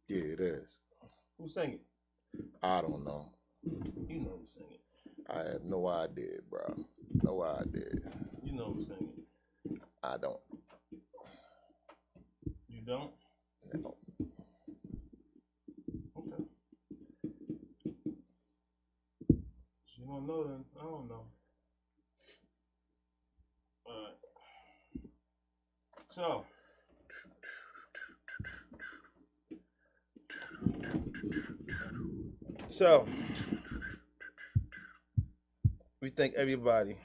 Yeah, it is. Who sang it? I don't know. You know who sang it. I have no idea, bro. No idea. You know who sang it. I don't. You don't? No. Okay. You don't know then? I don't know. Alright. So, we thank everybody,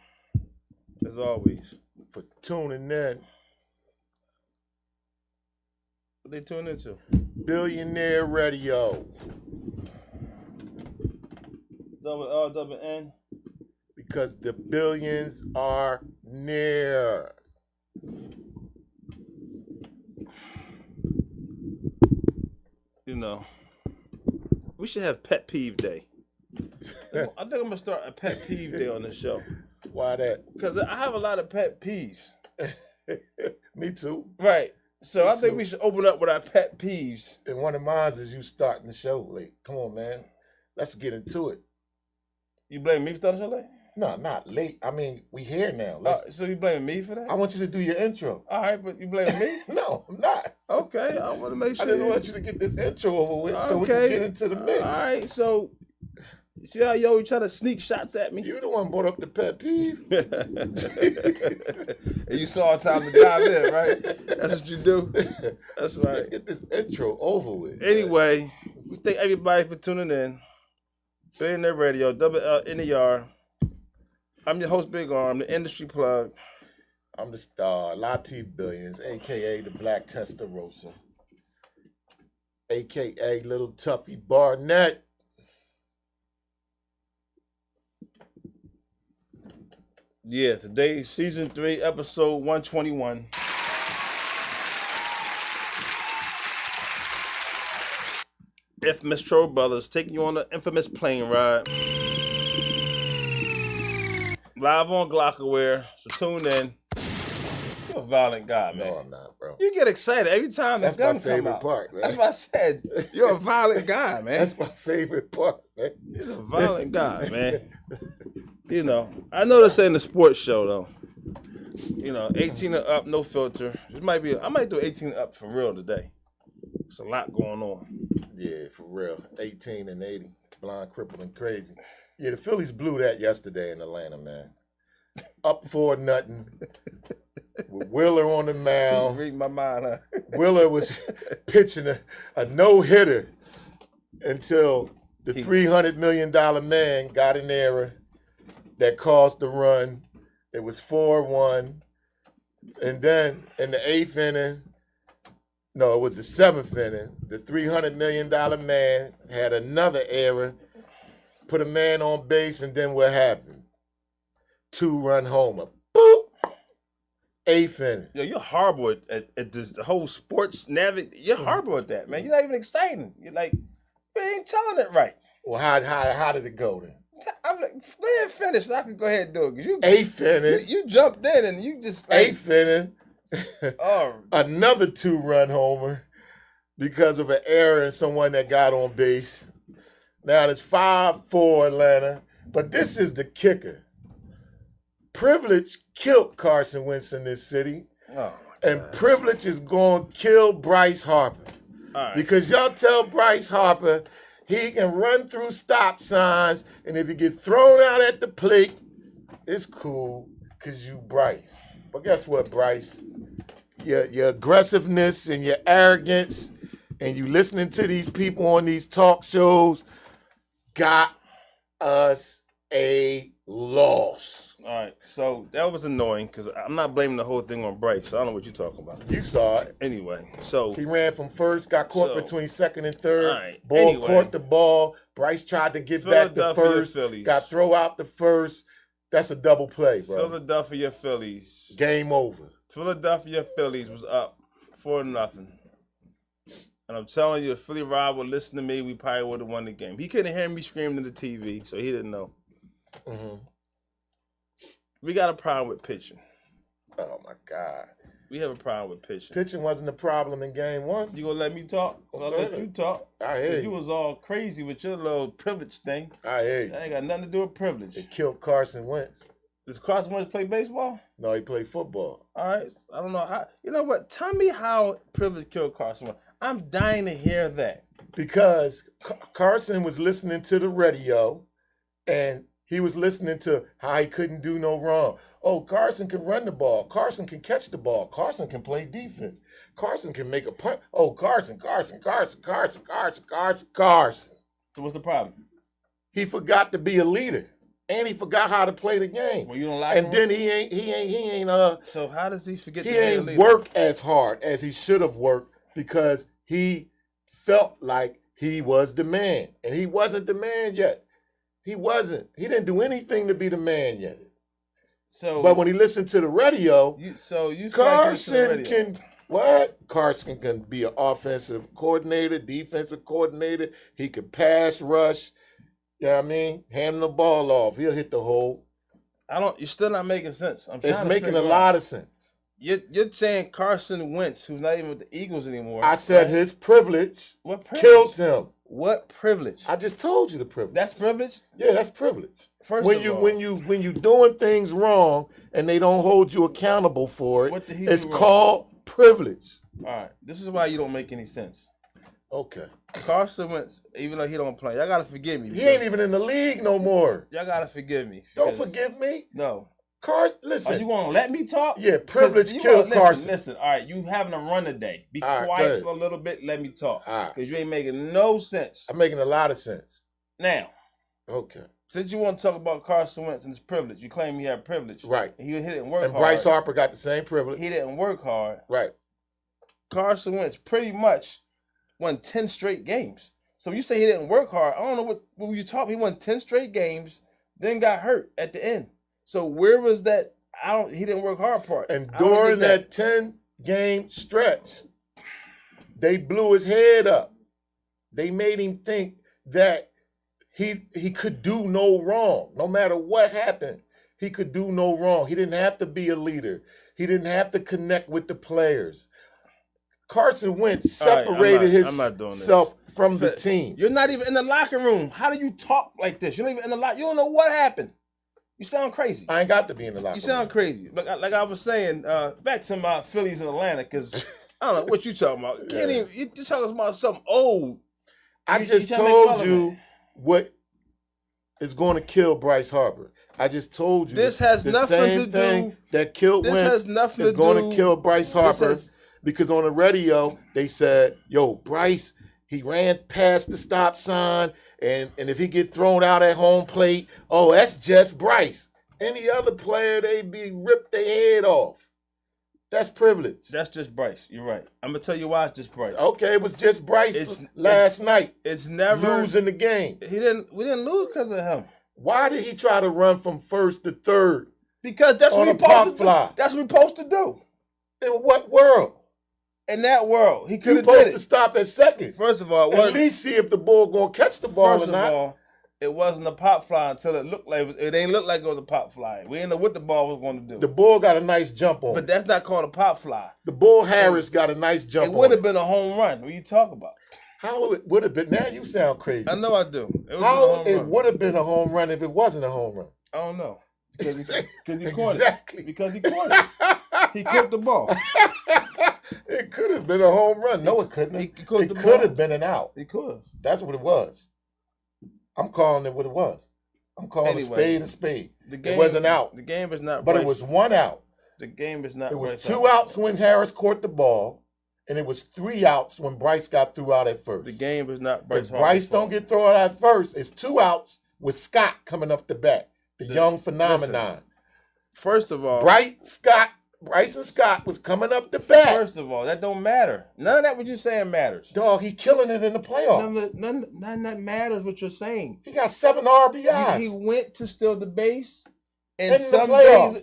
as always, For tuning in. what they tune into. Billionaire Radio. Double L, double N. Because the billions are near. You know, we should have Pet Peeve Day. I think I'm going to start a Pet Peeve Day on the show. Why that? Because I have a lot of pet peeves. Me too. Right. So I think we should open up with our pet peeves. And one of mine is you starting the show late. Come on, man. Let's get into it. You blame me for starting the show late? No, not late. I mean, we here now. So you blaming me for that? I want you to do your intro. All right, but you blaming me? No, I'm not. Okay, I want to make sure. I just want you to get this intro over with so we can get into the mix. All right, so see how you always try to sneak shots at me? You the one brought up the pet peeve. And you saw time to dive in, right? That's what you do. That's right. Let's get this intro over with. Anyway, we thank everybody for tuning in. Billionaire Radio, double L N-E-R. I'm your host, Big Arm, the industry plug. I'm the star, Lateef Billions, a.k.a. the Black Testarossa, a.k.a. Little Tuffy Barnett. Yeah, today, season 3, episode 121. Infamous Troll Brothers taking you on the infamous plane ride. Live on Glockaware, so tune in. You're a violent guy, man. No, I'm not, bro. You get excited every time the gun come out. That's my favorite part, man. That's what I said. You're a violent guy, man. That's my favorite part, man. You're a violent guy, man. You know, I know this ain't a sports show, though. You know, 18 and up, no filter. I might do 18 and up for real today. It's a lot going on. Yeah, for real. 18 and 80. Blind, crippled, and crazy. Yeah, the Phillies blew that yesterday in Atlanta, man. Up 4-0. With Wheeler on the mound. Read my mind, huh? Wheeler was pitching a no-hitter until the $300 million man got an error that caused the run. It was 4-1. And then in the 8th inning, no, it was the 7th inning, the $300 million man had another error, put a man on base, and then what happened? 2-run homer. Boop! 8th inning. Yo, you're horrible at this, the whole sports You're horrible at that, man. You're not even exciting. You're like, you ain't telling it right. Well, how did it go then? I'm like, go ahead and finish so I can go ahead and do it. 'Cause you, 8th inning. You jumped in and you just like, 8th inning. Another 2-run homer because of an error in someone that got on base. Now it's 5-4 Atlanta, but this is the kicker. Privilege killed Carson Wentz in this city, and Privilege is going to kill Bryce Harper. Right. Because y'all tell Bryce Harper he can run through stop signs, and if he get thrown out at the plate, it's cool because you Bryce. But guess what, Bryce? Your aggressiveness and your arrogance and you listening to these people on these talk shows got us a loss. All right, so that was annoying because I'm not blaming the whole thing on Bryce, so I don't know what you're talking about. You saw it. Anyway, so he ran from first, got caught between second and third. Right, Ball caught the ball. Bryce tried to get back to first, Phillies. Got throw out the first. That's a double play, bro. Philadelphia Phillies. Game over. Philadelphia Phillies was up 4-0. And I'm telling you, if Philly Rob would listen to me, we probably would have won the game. He couldn't hear me screaming in the TV, so he didn't know. Mm-hmm. We got a problem with pitching. Oh, my God. We have a problem with pitching. Pitching wasn't the problem in game one. You gonna let me talk? I'll let you talk. I hear you. You was all crazy with your little privilege thing. I hear you. That ain't got nothing to do with privilege. It killed Carson Wentz. Does Carson Wentz play baseball? No, he played football. All right. I don't know how. You know what? Tell me how privilege killed Carson Wentz. I'm dying to hear that. Because Carson was listening to the radio, and he was listening to how he couldn't do no wrong. Oh, Carson can run the ball. Carson can catch the ball. Carson can play defense. Carson can make a punt. Oh, Carson. So what's the problem? He forgot to be a leader, and he forgot how to play the game. Well, you don't like and then he ain't. So how does he forget? He ain't work as hard as he should have worked because he felt like he was the man, and he wasn't the man yet. He wasn't. He didn't do anything to be the man yet. So, but when he listened to the radio, Carson can what? Carson can be an offensive coordinator, defensive coordinator. He could pass rush. You know what I mean? Hand the ball off. He'll hit the hole. You're still not making sense. It's making a lot of sense. You're saying Carson Wentz, who's not even with the Eagles anymore. I said his privilege, killed him. What privilege? I just told you the privilege. That's privilege? Yeah, that's privilege. When you doing things wrong and they don't hold you accountable for it, it's called privilege. All right. This is why you don't make any sense. Okay. Carson Wentz, even though he don't play, y'all gotta forgive me. He ain't even in the league no more. Y'all gotta forgive me. Don't forgive me. No. Listen. Are you gonna let me talk? Yeah, privilege killed Carson. Listen, all right, you having a run today. Be quiet for a little bit, let me talk. All right. Because you ain't making no sense. I'm making a lot of sense. Now. Okay. Since you want to talk about Carson Wentz and his privilege, you claim he had privilege. Right. He didn't work hard. And Bryce Harper got the same privilege. He didn't work hard. Right. Carson Wentz pretty much won 10 straight games. So you say he didn't work hard. I don't know what you talking. He won 10 straight games, then got hurt at the end. So where was that? He didn't work hard part. And during that 10-game stretch, they blew his head up. They made him think that he could do no wrong. No matter what happened, he could do no wrong. He didn't have to be a leader. He didn't have to connect with the players. Carson Wentz separated himself from the team. You're not even in the locker room. How do you talk like this? You're not even in the locker. You don't know what happened. You sound crazy. I ain't got to be in the locker room. You sound crazy. Like I was saying, back to my Phillies in Atlanta, because I don't know what you talking about. You're talking about something old. I just told you what is going to kill Bryce Harper. I just told you this has nothing to do. That killed Wentz is going to kill Bryce Harper because on the radio they said, "Yo, Bryce, he ran past the stop sign, and if he get thrown out at home plate, oh, that's just Bryce. Any other player, they be ripped their head off. That's privilege. That's just Bryce. You're right. I'm gonna tell you why it's just Bryce. Okay, it was just Bryce last night. It's never losing the game. We didn't lose because of him. Why did he try to run from first to third? Because that's what we're supposed to do. That's what we're supposed to do. In what world? In that world, he could have supposed to stop at second. First of all, at least see if the ball gonna catch the ball or not. First of all, it wasn't a pop fly until it looked like it ain't look like it was a pop fly. We didn't know what the ball was going to do. The ball got a nice jump on. But that's not called a pop fly. The Bull Harris got a nice jump on. It would have been a home run. What are you talking about? How it would have been? Now you sound crazy. I know I do. How it would have been a home run if it wasn't a home run? I don't know. Because he caught it. Because he caught it. He caught the ball. It could have been a home run. No, it couldn't. It could have been an out. It could. That's what it was. I'm calling it what it was. I'm calling a spade. It wasn't out. The game is not. But it was one out. The game is not. It was 2 outs when Harris caught the ball, and it was 3 outs when Bryce got threw out at first. The game is not Bryce. If Bryce don't get thrown out at first, it's 2 outs with Scott coming up the bat, the young phenomenon. Listen, first of all, Bryce and Scott was coming up the bat. First of all, that don't matter. None of that what you're saying matters. Dog, he killing it in the playoffs. None that matters what you're saying. He got 7 RBIs. He went to steal the base. And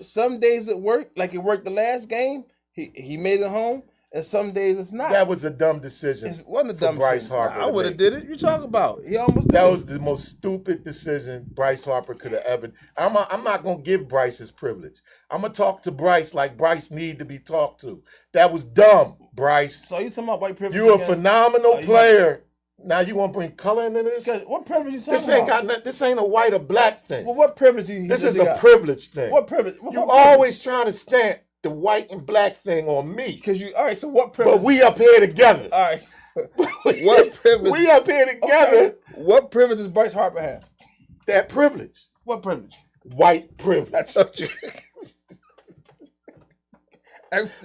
some days it worked. Like it worked the last game. He made it home. and some days it's not. That was a dumb decision. It wasn't a dumb Bryce decision. Harper. I would have did it. You talk about. He almost did That it. was the most stupid decision Bryce Harper could have ever. I'm not gonna give Bryce his privilege. I'm gonna talk to Bryce like Bryce need to be talked to. That was dumb, Bryce. So you talking about white privilege? You're again? a phenomenal player. Now you want to bring color into this? What privilege you talking This ain't about? this ain't a white or black thing. Well, what privilege you? This is a privilege thing. What privilege? You always trying to stamp the white and black thing on me. Because you. All right. So what privilege? But we up here together. All right. What privilege? We up here together. Okay. What privilege does Bryce Harper have? That privilege. What privilege? White privilege. I told you.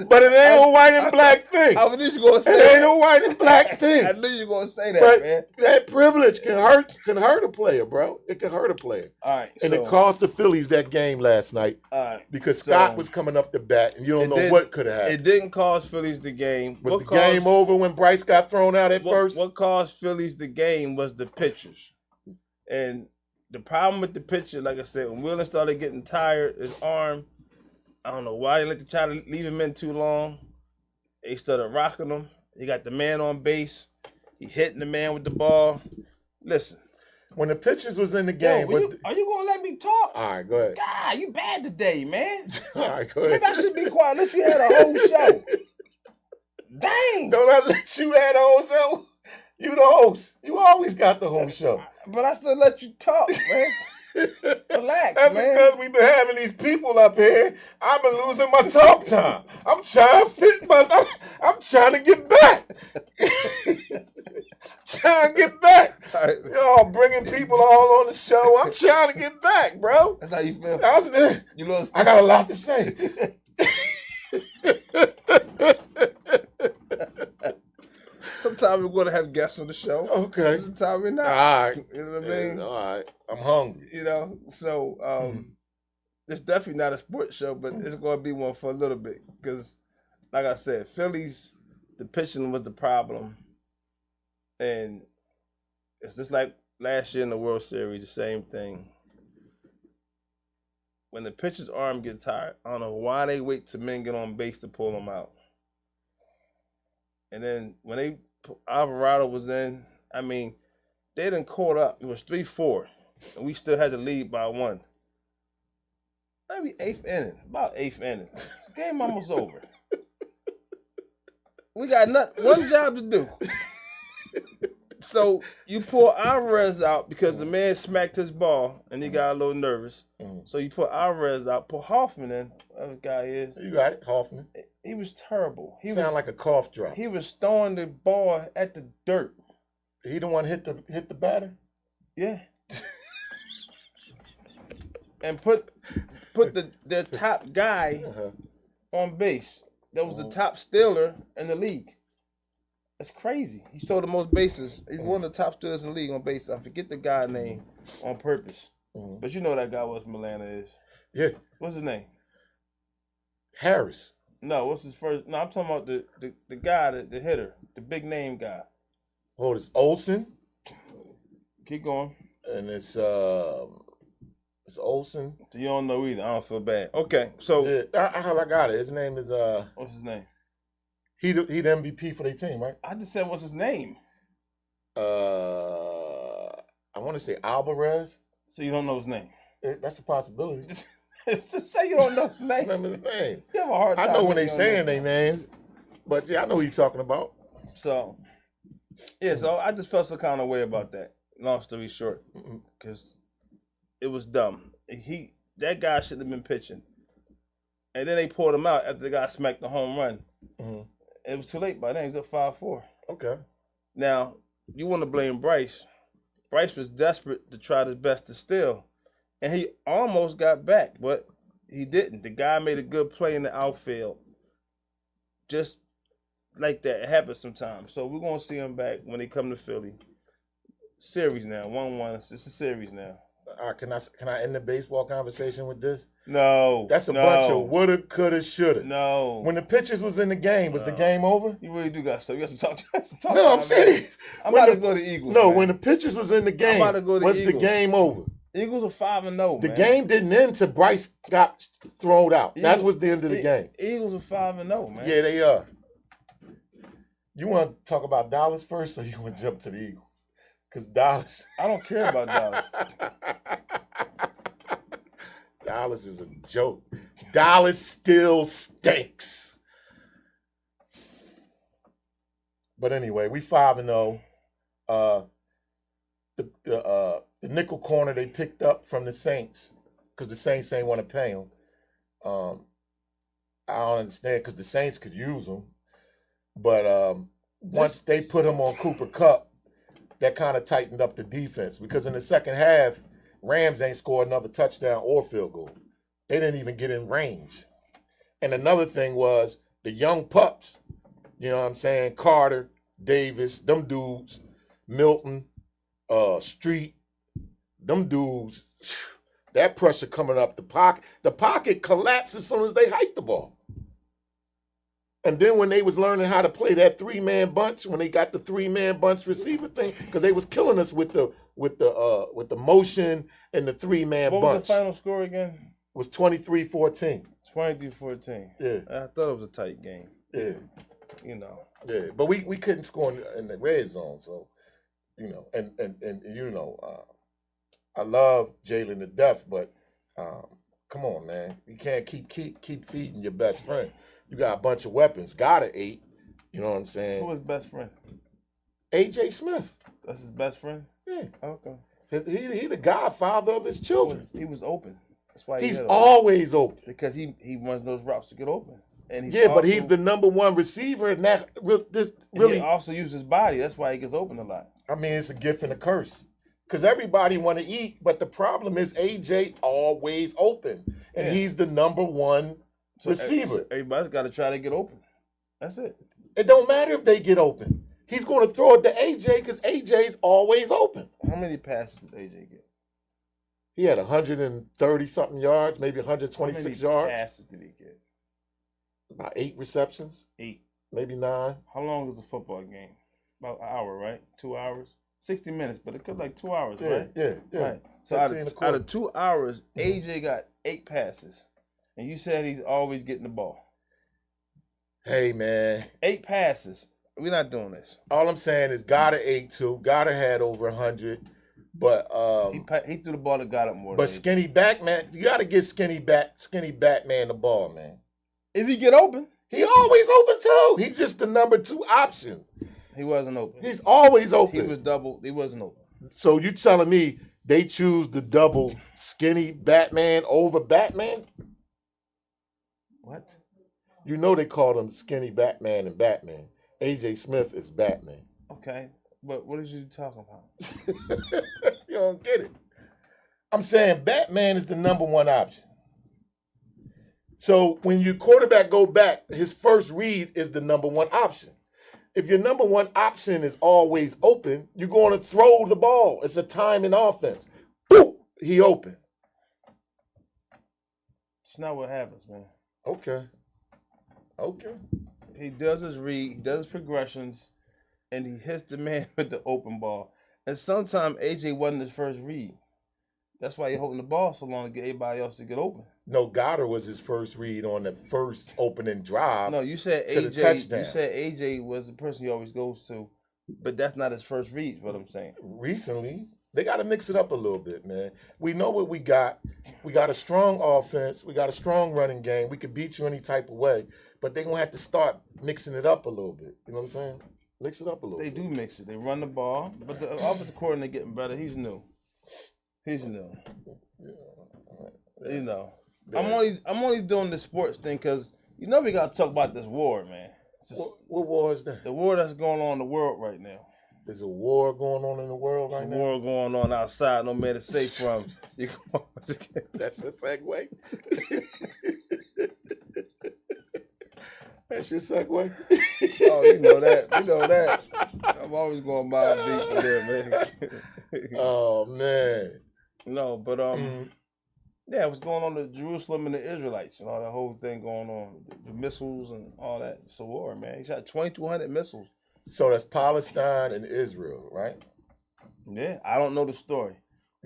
But it ain't a white and black thing. I knew you gonna say it that. ain't a white and black thing. I knew you gonna say that, but man. That privilege can hurt a player, bro. It can hurt a player. All right. And it cost the Phillies that game last night. All right. Because Scott was coming up the bat, and you don't know what could have happened. It didn't cost Phillies the game. Was the game over when Bryce got thrown out at first? What cost Phillies the game was the pitchers. And the problem with the pitcher, like I said, when Wheeler started getting tired, his arm, I don't know why they let the try to leave him in too long. They started rocking him. He got the man on base. He hitting the man with the ball. Listen. When the pitchers was in the game. Are you going to let me talk? All right, go ahead. God, you bad today, man. All right, go ahead. Maybe I should be quiet. Let you had a whole show. Dang. Don't I let you have the whole show? You the host. You always got the whole show. But I still let you talk, man. Relax, That's man. because we've been having these people up here. I've been losing my talk time. I'm trying to fit I'm trying to get back. Trying to get back. Right. Y'all bringing people all on the show. I'm trying to get back, bro. That's how you feel. I got a lot to say. Sometimes we're going to have guests on the show. Okay. Sometimes we're not. All right. You know what I mean? All right. I'm hungry. You know, so it's definitely not a sports show, but it's going to be one for a little bit. Because, like I said, Phillies, the pitching was the problem. And it's just like last year in the World Series, the same thing. When the pitcher's arm gets tired, I don't know why they wait till men get on base to pull them out. And then when Alvarado was in, I mean, they done caught up. It was 3-4, and we still had to lead by 1. Maybe about eighth inning. Game almost over. We got one job to do. So you pull Alvarez out because the man smacked his ball and he got a little nervous. So you put Alvarez out, put Hoffman in. Whatever guy is. You got it, Hoffman. He was terrible. He sounded like a cough drop. He was throwing the ball at the dirt. He the one hit the batter? Yeah. And put their top guy on base. That was the top stealer in the league. That's crazy. He stole the most bases. He's one of the top stealers in the league on base. I forget the guy's name on purpose. But you know that guy what Milana is. Yeah. What's his name? Harris. No, what's his first? No, I'm talking about the guy, the hitter, the big name guy. Oh, it's Olsen. Keep going. And it's Olsen. So you don't know either. I don't feel bad. Okay, so I got it. His name is what's his name? He the MVP for their team, right? I just said what's his name. I want to say Alvarez. So you don't know his name? That's a possibility. Just say you don't know his name. Remember his name. You have a hard time. I know when they saying their names, but yeah, I know who you're talking about. So, yeah, so I just felt some kind of way about that. Long story short, because it was dumb. That guy shouldn't have been pitching, and then they pulled him out after the guy smacked the home run. It was too late by then. He was up 5-4. Okay. Now you want to blame Bryce. Bryce was desperate to try his best to steal. And he almost got back, but he didn't. The guy made a good play in the outfield. Just like that. It happens sometimes. So we're going to see him back when they come to Philly. Series now. 1-1. It's a series now. Can I end the baseball conversation with this? No. That's a bunch of woulda, coulda, shoulda. No. When the pitchers was in the game, was the game over? You really do got stuff. You got to talk. No, I'm serious. I'm about to go to Eagles. No, man. when the pitchers was in the game, I'm about to go to was Eagles. the game over? Eagles are 5-0. The game didn't end till Bryce got thrown out. That was the end of the game. Eagles are 5-0, man. Yeah, they are. You want to talk about Dallas first, or you want to jump to the Eagles? Because Dallas. I don't care about Dallas. Dallas is a joke. Dallas still stinks. But anyway, we 5-0. The nickel corner they picked up from the Saints, because the Saints ain't want to pay him. I don't understand, because the Saints could use him. But once they put him on Cooper Kupp, that kind of tightened up the defense, because in the second half, Rams ain't scored another touchdown or field goal. They didn't even get in range. And another thing was the young pups, you know what I'm saying? Carter, Davis, them dudes, Milton, Street, them dudes, that pressure coming up the pocket collapsed as soon as they hiked the ball. And then when they was learning how to play that 3-man bunch, when they got the 3-man bunch receiver thing, because they was killing us with the motion and the 3-man bunch. What was the final score again? It was 23-14. 23-14. Yeah. I thought it was a tight game. Yeah. You know. Yeah, but we couldn't score in the red zone, so you know, and you know, I love Jalen to death, but come on, man, you can't keep feeding your best friend. You got a bunch of weapons. Got an 8. You know what I'm saying? Who was best friend? AJ Smith. That's his best friend? Yeah. Okay. He the godfather of his children. He was open. That's why he's always open. Because he runs those routes to get open. And but he's the number one receiver, and that really he also uses his body. That's why he gets open a lot. I mean, it's a gift and a curse. Because everybody want to eat, but the problem is AJ always open, and he's the number one receiver. Everybody's got to try to get open. That's it. It don't matter if they get open. He's going to throw it to AJ because AJ's always open. How many passes did AJ get? He had 130-something yards, maybe 126 yards. How many passes did he get? About 8 receptions. 8. Maybe 9. How long is a football game? About an hour, right? 2 hours? 60 minutes, but it could like 2 hours, right? Yeah. Right. So out of 2 hours, AJ got 8 passes. And you said he's always getting the ball. Hey, man. 8 passes. We're not doing this. All I'm saying is Goddard 8 too. Goddard had over 100. But he threw the ball to Goddard more. But Skinny Batman, you got to get Skinny Batman the ball, man. If he get open. He always open too. He's just the number 2 option. He wasn't open. He's always open. He was double. He wasn't open. So you telling me they choose the double Skinny Batman over Batman? What? You know they called him Skinny Batman and Batman. AJ Smith is Batman. Okay. But what are you talking about? You don't get it. I'm saying Batman is the number 1 option. So when your quarterback go back, his first read is the number 1 option. If your number 1 option is always open, you're going to throw the ball. It's a timing offense. Boom, he open. It's not what happens, man. Okay. He does his read, he does his progressions, and he hits the man with the open ball. And sometimes AJ wasn't his first read. That's why he's holding the ball so long to get everybody else to get open. No, Goddard was his first read on the first opening drive. No, you said AJ. You said AJ was the person he always goes to, but that's not his first read. Is what I'm saying. Recently, they got to mix it up a little bit, man. We know what we got. We got a strong offense. We got a strong running game. We could beat you any type of way, but they're gonna have to start mixing it up a little bit. You know what I'm saying? Mix it up a little. They bit. do mix it. They run the ball, but the offensive coordinator getting better. He's new. You know. Yeah. I'm only doing the sports thing because you know we gotta talk about this war, man. What war is that? The war that's going on in the world right now. There's a war going on in the world right now. There's a war going on outside, no man is safe from. That's your segue. That's your segue. Oh, you know that. I'm always going by deep for there, man. Oh man. No, but yeah, what's going on with Jerusalem and the Israelites and all that whole thing going on, the missiles and all that. It's a war, man. He shot 2,200 missiles. So that's Palestine and Israel, right? Yeah, I don't know the story.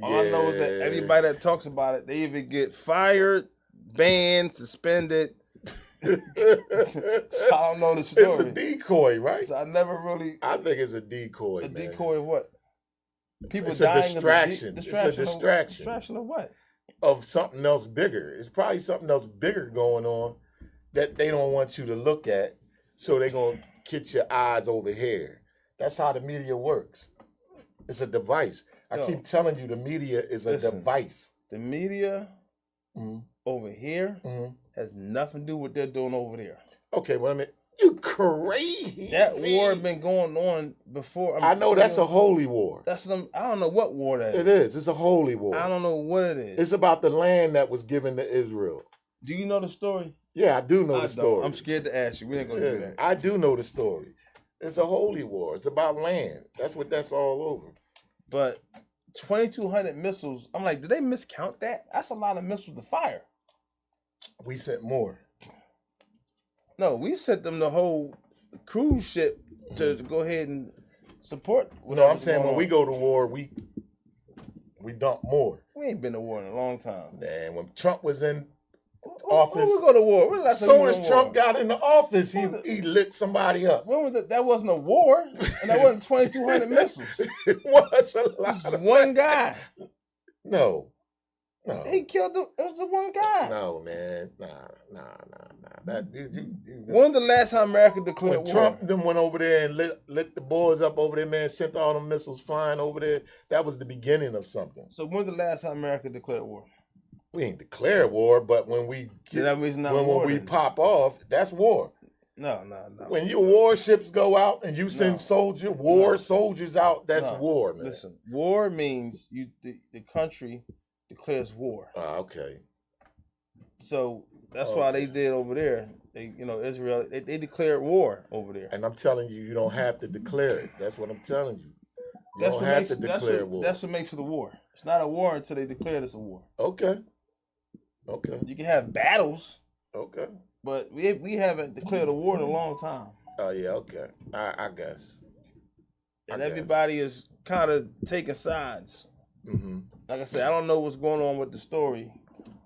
All I know is that everybody that talks about it, they either get fired, banned, suspended. So I don't know the story. It's a decoy, right? So I never really. I think it's a decoy. A man. decoy of what? People It's dying a distraction. It's a distraction. Distraction of what? Of something else bigger. It's probably something else bigger going on that they don't want you to look at, so they're going to get your eyes over here. That's how the media works. It's a device. I keep telling you, the media is a device. The media over here Mm-hmm. has nothing to do with what they're doing over there. Okay, well, I mean, you crazy. That war had been going on before. I know that's a holy war. That's I don't know what war that is. It is. It's a holy war. I don't know what it is. It's about the land that was given to Israel. Do you know the story? Yeah, I do know the story. I'm scared to ask you. We ain't gonna do that. I do know the story. It's a holy war. It's about land. That's what that's all over. But 2,200 missiles. I'm like, did they miscount that? That's a lot of missiles to fire. We sent more. No, we sent them the whole cruise ship to go ahead and support. No, I'm saying when we go to war, we dump more. We ain't been to war in a long time. Man, when Trump was in office, when we go to war. When as soon as Trump got in the office, he lit somebody up. When was it? That wasn't a war, and that wasn't 2,200 missiles. It was a lot. It was one guy. No. He killed it was the one guy. No, man. Nah. That when the last time America declared war? Trump then went over there and lit the boys up over there, man, sent all the missiles flying over there. That was the beginning of something. So when the last time America declared war? We ain't declared war, but when we pop off, that's war. No. When your warships go out and you send soldiers out, that's war, man. Listen, war means the country declares war. Okay. So that's why they did over there. Israel, they declared war over there. And I'm telling you, you don't have to declare it. That's what I'm telling you. You don't have to declare war. That's what makes it a war. It's not a war until they declare it's a war. Okay. You can have battles. Okay. But we haven't declared a war in a long time. Oh, yeah, okay. I guess. And everybody is kind of taking sides. Mm-hmm. Like I said, I don't know what's going on with the story.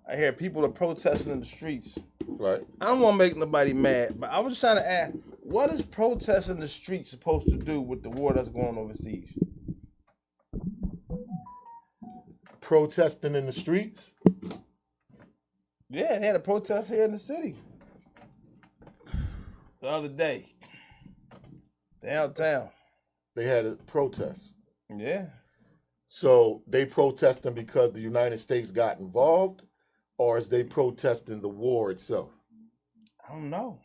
I hear people are protesting in the streets. Right. I don't want to make nobody mad, but I was just trying to ask, what is protesting in the streets supposed to do with the war that's going on overseas? Protesting in the streets? Yeah, they had a protest here in the city the other day. Downtown. They had a protest. Yeah. So they protesting because the United States got involved, or is they protesting the war itself? I don't know.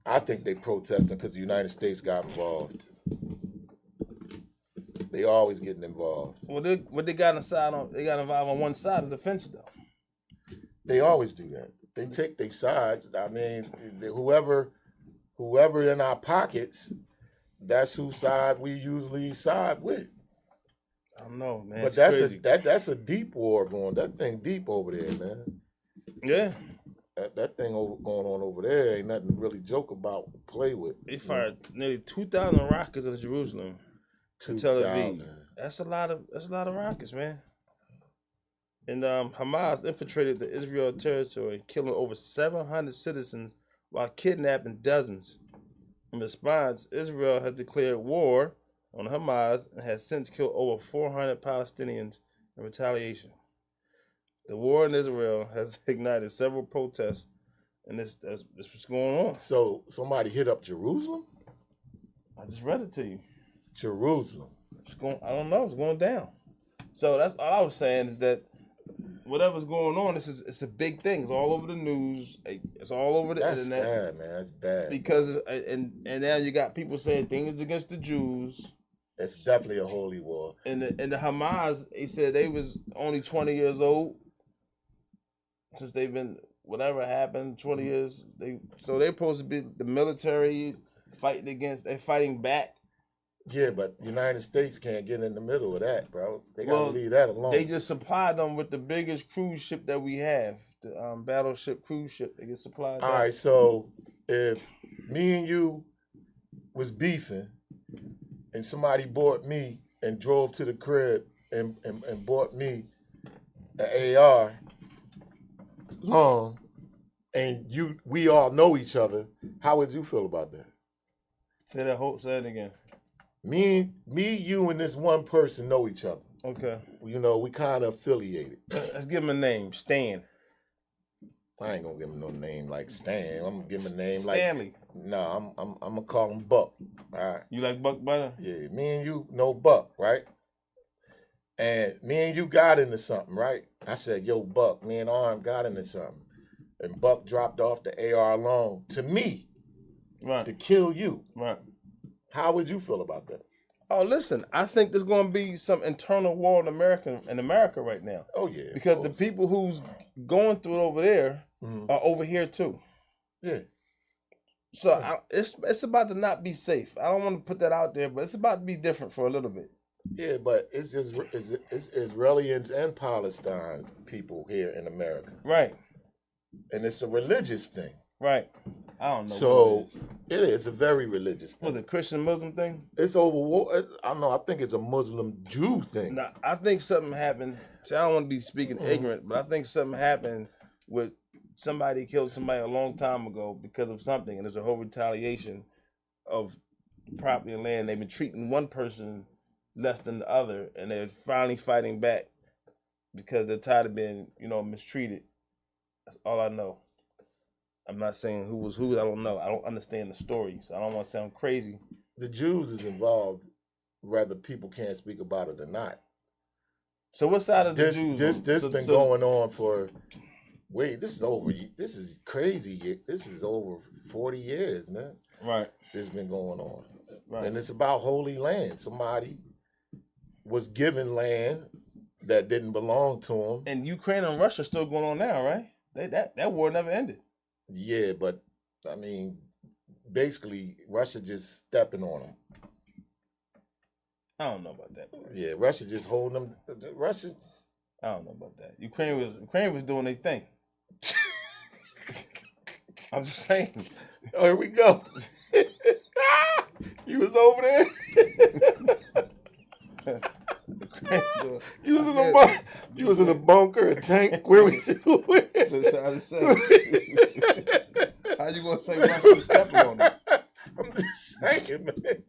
I think they protesting because the United States got involved. They always getting involved. Well, they got involved on one side of the fence though. They always do that. They take their sides. I mean, whoever in our pockets, that's whose side we usually side with. I don't know, man. But that's a deep war going. That thing deep over there, man. Yeah. That thing going on over there ain't nothing to really joke about, play with. They fired nearly 2,000 rockets at Jerusalem to Tel Aviv. That's a lot of rockets, man. And Hamas infiltrated the Israel territory, killing over 700 citizens while kidnapping dozens. In response, Israel has declared war on Hamas and has since killed over 400 Palestinians in retaliation. The war in Israel has ignited several protests, and this what's going on. So somebody hit up Jerusalem? I just read it to you. Jerusalem. I don't know. It's going down. So that's all I was saying is that whatever's going on, it's a big thing. It's all over the news. It's all over the internet. That's bad, man. That's bad. Because and now you got people saying things against the Jews. It's definitely a holy war. And the Hamas, he said they was only 20 years old since they've been whatever happened 20 years. They're supposed to be the military they're fighting back. Yeah, but the United States can't get in the middle of that, bro. They gotta leave that alone. They just supplied them with the biggest cruise ship that we have, the battleship cruise ship. They get supplied. All right, so if me and you was beefing, and somebody bought me and drove to the crib and bought me an AR long, and we all know each other, how would you feel about that? Say that again. Me, you, and this one person know each other. Okay. You know, we kind of affiliated. Let's give him a name. Stan. I ain't gonna give him no name like Stan. I'm gonna give him a name Stanley. like no. I'm gonna call him Buck. All right. You like Buck better? Yeah. Me and you know Buck, right? And me and you got into something, right? I said, "Yo, Buck, me and Arm got into something," and Buck dropped off the AR loan to me, right, to kill you. Right. How would you feel about that? Oh, listen, I think there's going to be some internal war in America right now. Oh, yeah. Because the people who's going through it over there are over here too. Yeah. So it's about to not be safe. I don't want to put that out there, but it's about to be different for a little bit. Yeah, but it's Israelis and Palestine people here in America. Right. And it's a religious thing. Right. I don't know. So it is a very religious thing. Was it a Christian Muslim thing? It's over. I don't know. I think it's a Muslim Jew thing. No, I think something happened. See, I don't want to be speaking ignorant, but I think something happened with somebody killed somebody a long time ago because of something, and there's a whole retaliation of property and land. They've been treating one person less than the other, and they're finally fighting back because they're tired of being, mistreated. That's all I know. I'm not saying who was who. I don't know. I don't understand the story, so I don't want to sound crazy. The Jews is involved, whether people can't speak about it or not. So what side of the Jews? This been going on for. Wait, this is crazy. This is over 40 years, man. Right. This been going on. Right. And it's about holy land. Somebody was given land that didn't belong to them. And Ukraine and Russia still going on now, right? That war never ended. Yeah, but I mean, basically, Russia just stepping on them. I don't know about that. Yeah, Russia just holding them. Russia. I don't know about that. Ukraine was doing their thing. I'm just saying. Oh, here we go. You was over there. You was in a bunker. You was in a bunker, a tank. Where we? How you gonna say Russia stepping on them? I'm just saying, man.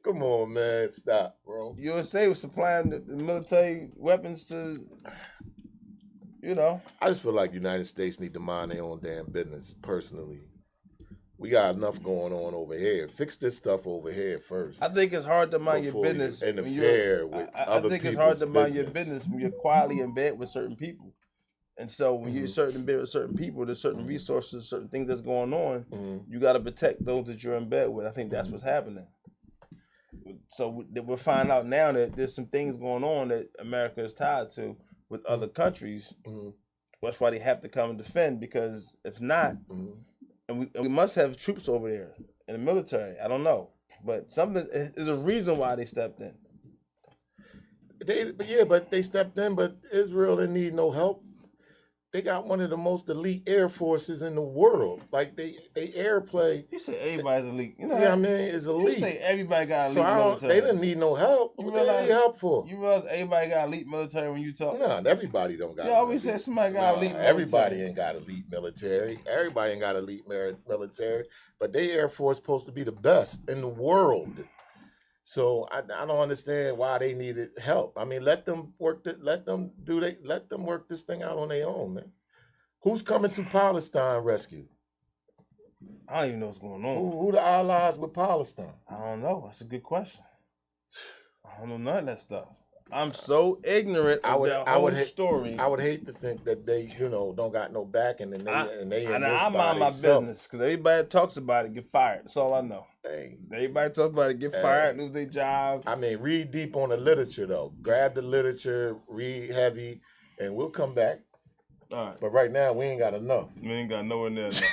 Come on, man. Stop, bro. USA was supplying the military weapons to, I just feel like United States need to mind their own damn business, personally. We got enough going on over here. Fix this stuff over here first. I think it's hard to mind your business. You interfere with other people's business. I think it's hard to mind your business when you're quietly in bed with certain people. And so when you're in bed with certain people, there's certain resources, certain things that's going on. You got to protect those that you're in bed with. I think that's what's happening. So we'll find out now that there's some things going on that America is tied to with other countries. That's why they have to come and defend, because if not, and we must have troops over there in the military. I don't know, but there's a reason why they stepped in. But they stepped in, but Israel didn't need no help. They got one of the most elite air forces in the world. Like they airplay. You say everybody's elite. I mean, it's elite. You say everybody got elite military. They didn't need no help. What they need help for? You realize everybody got elite military when you talk? No, everybody don't got. You always say somebody got elite military. Everybody ain't got elite military. Everybody ain't got elite military. But they Air Force supposed to be the best in the world. So I don't understand why they needed help. I mean, let them work this thing out on their own, man. Who's coming to Palestine rescue? I don't even know what's going on. Who the allies with Palestine? I don't know. That's a good question. I don't know none of that stuff. I'm so ignorant of that whole story. I would hate to think that they, don't got no backing and they I mind my business, because everybody that talks about it get fired. That's all I know. Everybody talks about it, get fired, lose their job. I mean, read deep on the literature though. Grab the literature, read heavy, and we'll come back. All right. But right now we ain't got enough. We ain't got nowhere near enough.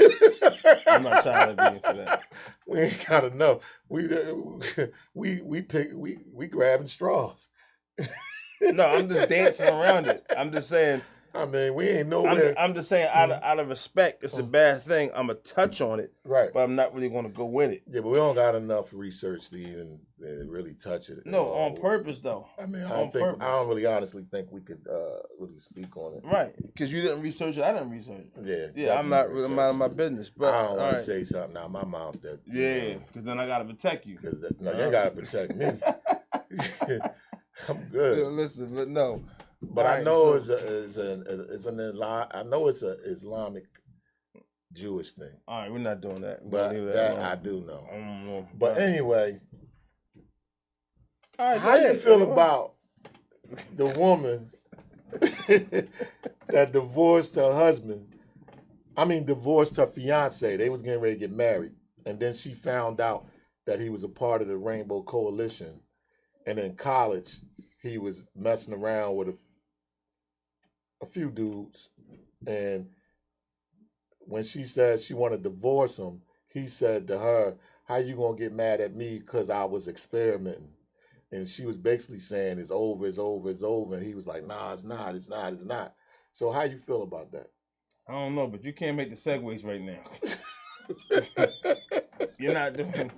I'm not trying to be into that. We ain't got enough. We grabbing straws. No, I'm just dancing around it. I'm just saying, I mean, we ain't nowhere. I'm just saying, out of respect, it's a bad thing. I'm going to touch on it, right? But I'm not really going to go with it. Yeah, but we don't got enough research to even really touch it. No, on purpose, though. I mean, I don't really honestly think we could really speak on it. Right, because you didn't research it, I didn't research it. Yeah, I'm not really out of my business. But I don't want to say something out of my mouth that. Yeah, because then I got to protect you. Because you ain't got to protect me. I'm good. Yeah, listen, but no. But I know it's an Islamic Jewish thing. All right, we're not doing that. But that I do know. But anyway, all right, how you feel about the woman that divorced her husband? I mean, divorced her fiance. They was getting ready to get married, and then she found out that he was a part of the Rainbow Coalition, and in college he was messing around with a few dudes, and when she said she wanted to divorce him, he said to her, "How you gonna get mad at me because I was experimenting?" And she was basically saying, "It's over, it's over, it's over." And he was like, "Nah, it's not, it's not, it's not." So how you feel about that? I don't know, but you can't make the segues right now. You're not doing.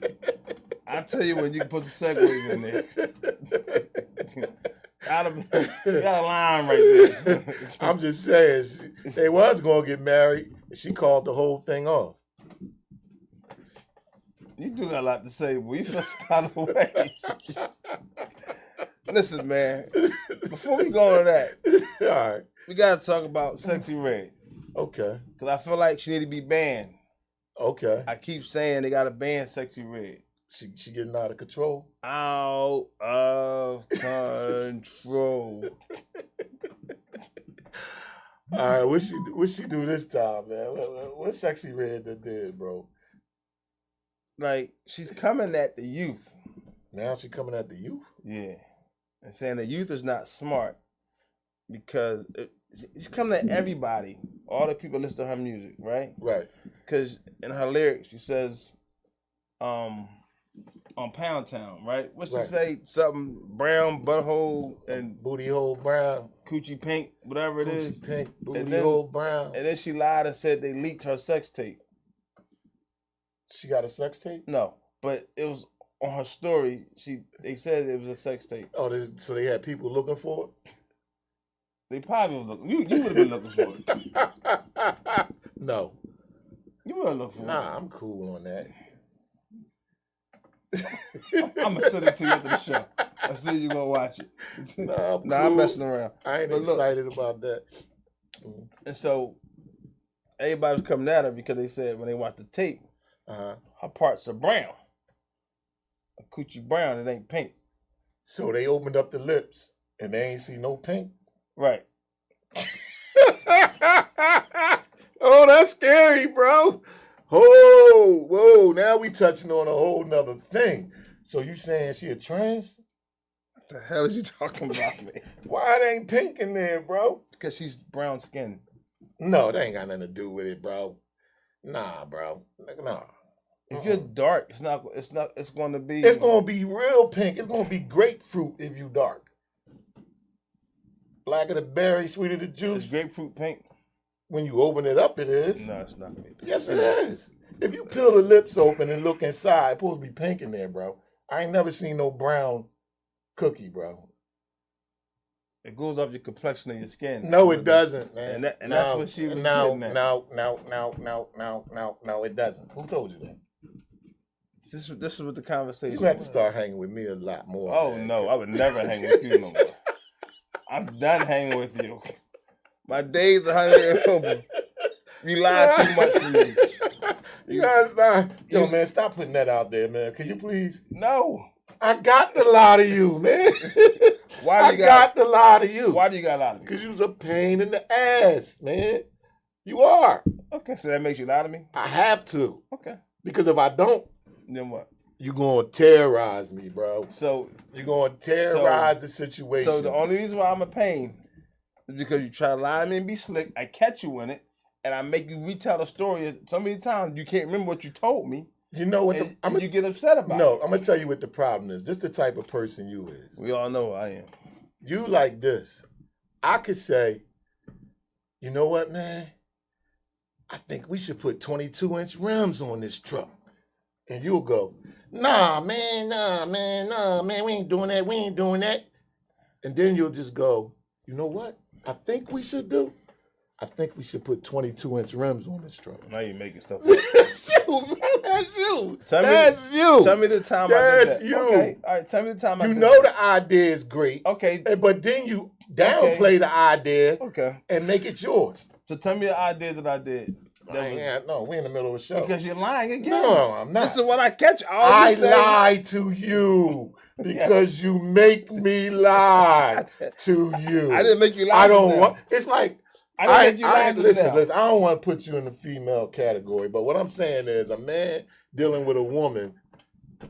I'll tell you when you can put the segues in there. You got a line right there. I'm just saying, they was gonna get married. She called the whole thing off. You do got a lot to say, but you feel some kind of way. Listen, man. Before we go on that, all right, we gotta talk about Sexy Red. Okay. Because I feel like she need to be banned. Okay. I keep saying they gotta ban Sexy Red. She getting out of control. Out of control. All right, what she do this time, man? What Sexy Red did, bro? Like, she's coming at the youth. Now she coming at the youth? Yeah. And saying the youth is not smart because she's coming at everybody. All the people listen to her music, right? Right. Because in her lyrics, she says, on Pound Town, right? What she say? Something brown, butthole, and booty hole brown. Coochie pink, whatever it is. Coochie pink, booty hole brown. And then she lied and said they leaked her sex tape. She got a sex tape? No, but it was on her story. They said it was a sex tape. Oh, so they had people looking for it? They probably was looking. You would have been looking for it. No. You would have looked for it. Nah, I'm cool on that. I'm gonna send it to you after the show. I see you gonna watch it. Nah, I'm messing around. I ain't excited about that. And so everybody was coming at her because they said when they watched the tape, her parts are brown. A coochie brown, it ain't pink. So they opened up the lips and they ain't see no pink? Right. Oh, that's scary, bro. Oh, whoa, now we touching on a whole nother thing. So you saying she a trans? What the hell are you talking about, man? Why it ain't pink in there, bro? Because she's brown skinned. No, that ain't got nothing to do with it, bro. Nah, bro. Nah. If you're dark, it's gonna be. It's gonna be real pink. It's gonna be grapefruit if you dark. Blacker the berry, sweeter the juice. Is grapefruit pink? When you open it up, it is. No, it's not gonna be pink. Yes, it is. If you peel the lips open and look inside, it's supposed to be pink in there, bro. I ain't never seen no brown cookie, bro. It goes up your complexion of your skin. No, it doesn't, man. And that's what she was getting at. No, it doesn't. Who told you that? This is what the conversation. You have to start hanging with me a lot more. Oh, man. No, I would never hang with you no more. I'm done hanging with you. My days are hanging over. You lie too much for me. You guys not. Yo, man, stop putting that out there, man. Can you please? No. I got to lie to you, man. Why do you got to lie to you? Why do you got to lie to me? Because you's a pain in the ass, man. You are. Okay, so that makes you lie to me? I have to. Okay. Because if I don't, then what? You're going to terrorize me, bro. So you're going to terrorize the situation. So the only reason why I'm a pain is because you try to lie to me and be slick. I catch you in it, and I make you retell the story so many times you can't remember what you told me. You know what? You get upset about it. No, I'm going to tell you what the problem is. This is the type of person you is. We all know who I am. You like this. I could say, you know what, man? I think we should put 22-inch rims on this truck. And you'll go, nah, man, we ain't doing that. And then you'll just go, you know what? I think we should put 22-inch rims on this truck. Now you're making stuff up. That's you, man. That's you. That's you. Tell me the time I did that. That's you. Okay. All right, tell me the time I did that. You know the idea is great. Okay. But then you downplay the idea and make it yours. So tell me the idea that I did. No, we're in the middle of a show. Because you're lying again. No, I'm not. This is what I catch. I lie to you because you make me lie to you. I didn't make you lie. I don't want. It's like listen. I don't want to put you in the female category, but what I'm saying is a man dealing with a woman,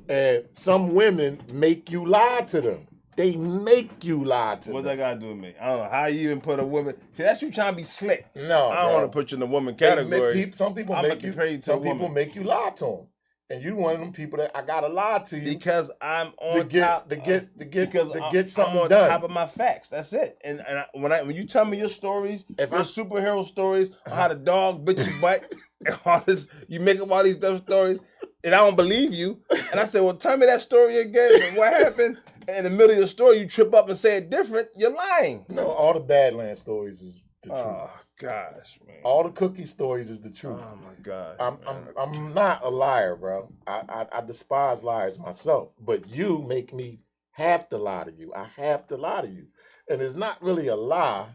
and some women make you lie to them. They make you lie to them. What that got to do with me? I don't know how you even put a woman. See, that's you trying to be slick. No, I don't want to put you in the woman category. Some people make you lie to them, and you one of them people that I gotta lie to you because I'm on top to get something I'm on done. Top of my facts. That's it. And when you tell me your stories, your superhero stories, on how the dog bit your butt, and all this, you make up all these dumb stories, and I don't believe you. And I said, well, tell me that story again. And what happened? In the middle of your story, you trip up and say it different. You're lying. No, all the Badlands stories is the truth. Oh gosh, man. All the cookie stories is the truth. Oh my gosh. I'm not a liar, bro. I despise liars myself. But you make me have to lie to you. I have to lie to you, and it's not really a lie.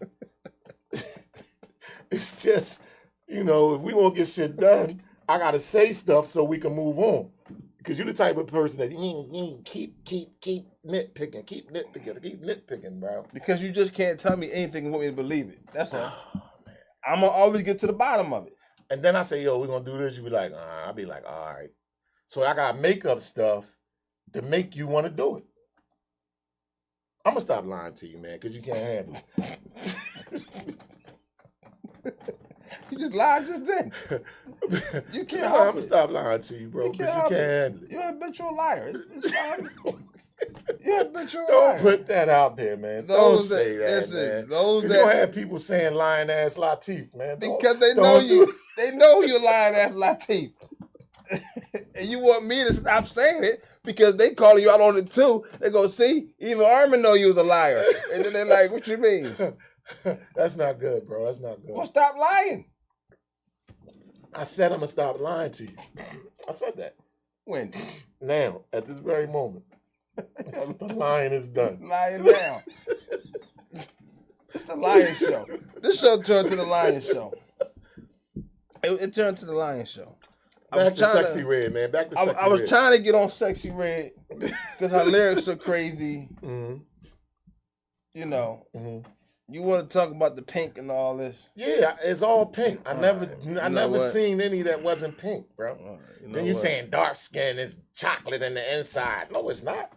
It's just, if we won't get shit done, I gotta say stuff so we can move on. Because you're the type of person that you keep nitpicking, keep nitpicking, bro. Because you just can't tell me anything and want me to believe it. That's all. Oh, man. I'm going to always get to the bottom of it. And then I say, yo, we're going to do this. You be like, I'll be like, all right. So I got to make up stuff to make you want to do it. I'm going to stop lying to you, man, because you can't handle it. You just lied just then. You can't help I'm going to stop lying to you, bro, because you can't handle it. You're an habitual liar. It's fine. You're an habitual liar. Don't put that out there, man. Don't say that, man. Because you don't have people saying lying ass Lateef, man. Because they know you. They know you're lying ass Lateef. And you want me to stop saying it because they calling you out on it too. They go, see, even Armin know you was a liar. And then they're like, what you mean? That's not good, bro. That's not good. Well, stop lying. I said I'm going to stop lying to you. I said that. When? Now, at this very moment. The lying is done. Lying now. It's the Lion Show. This show turned to the Lion Show. It turned to the Lion Show. Back to Sexy Red, man. Back to Sexy Red. I was trying to get on Sexy Red because her lyrics are crazy. Mm-hmm. Mm-hmm. You want to talk about the pink and all this? Yeah, it's all pink. I never seen any that wasn't pink, bro. Then you saying dark skin is chocolate in the inside. No, it's not.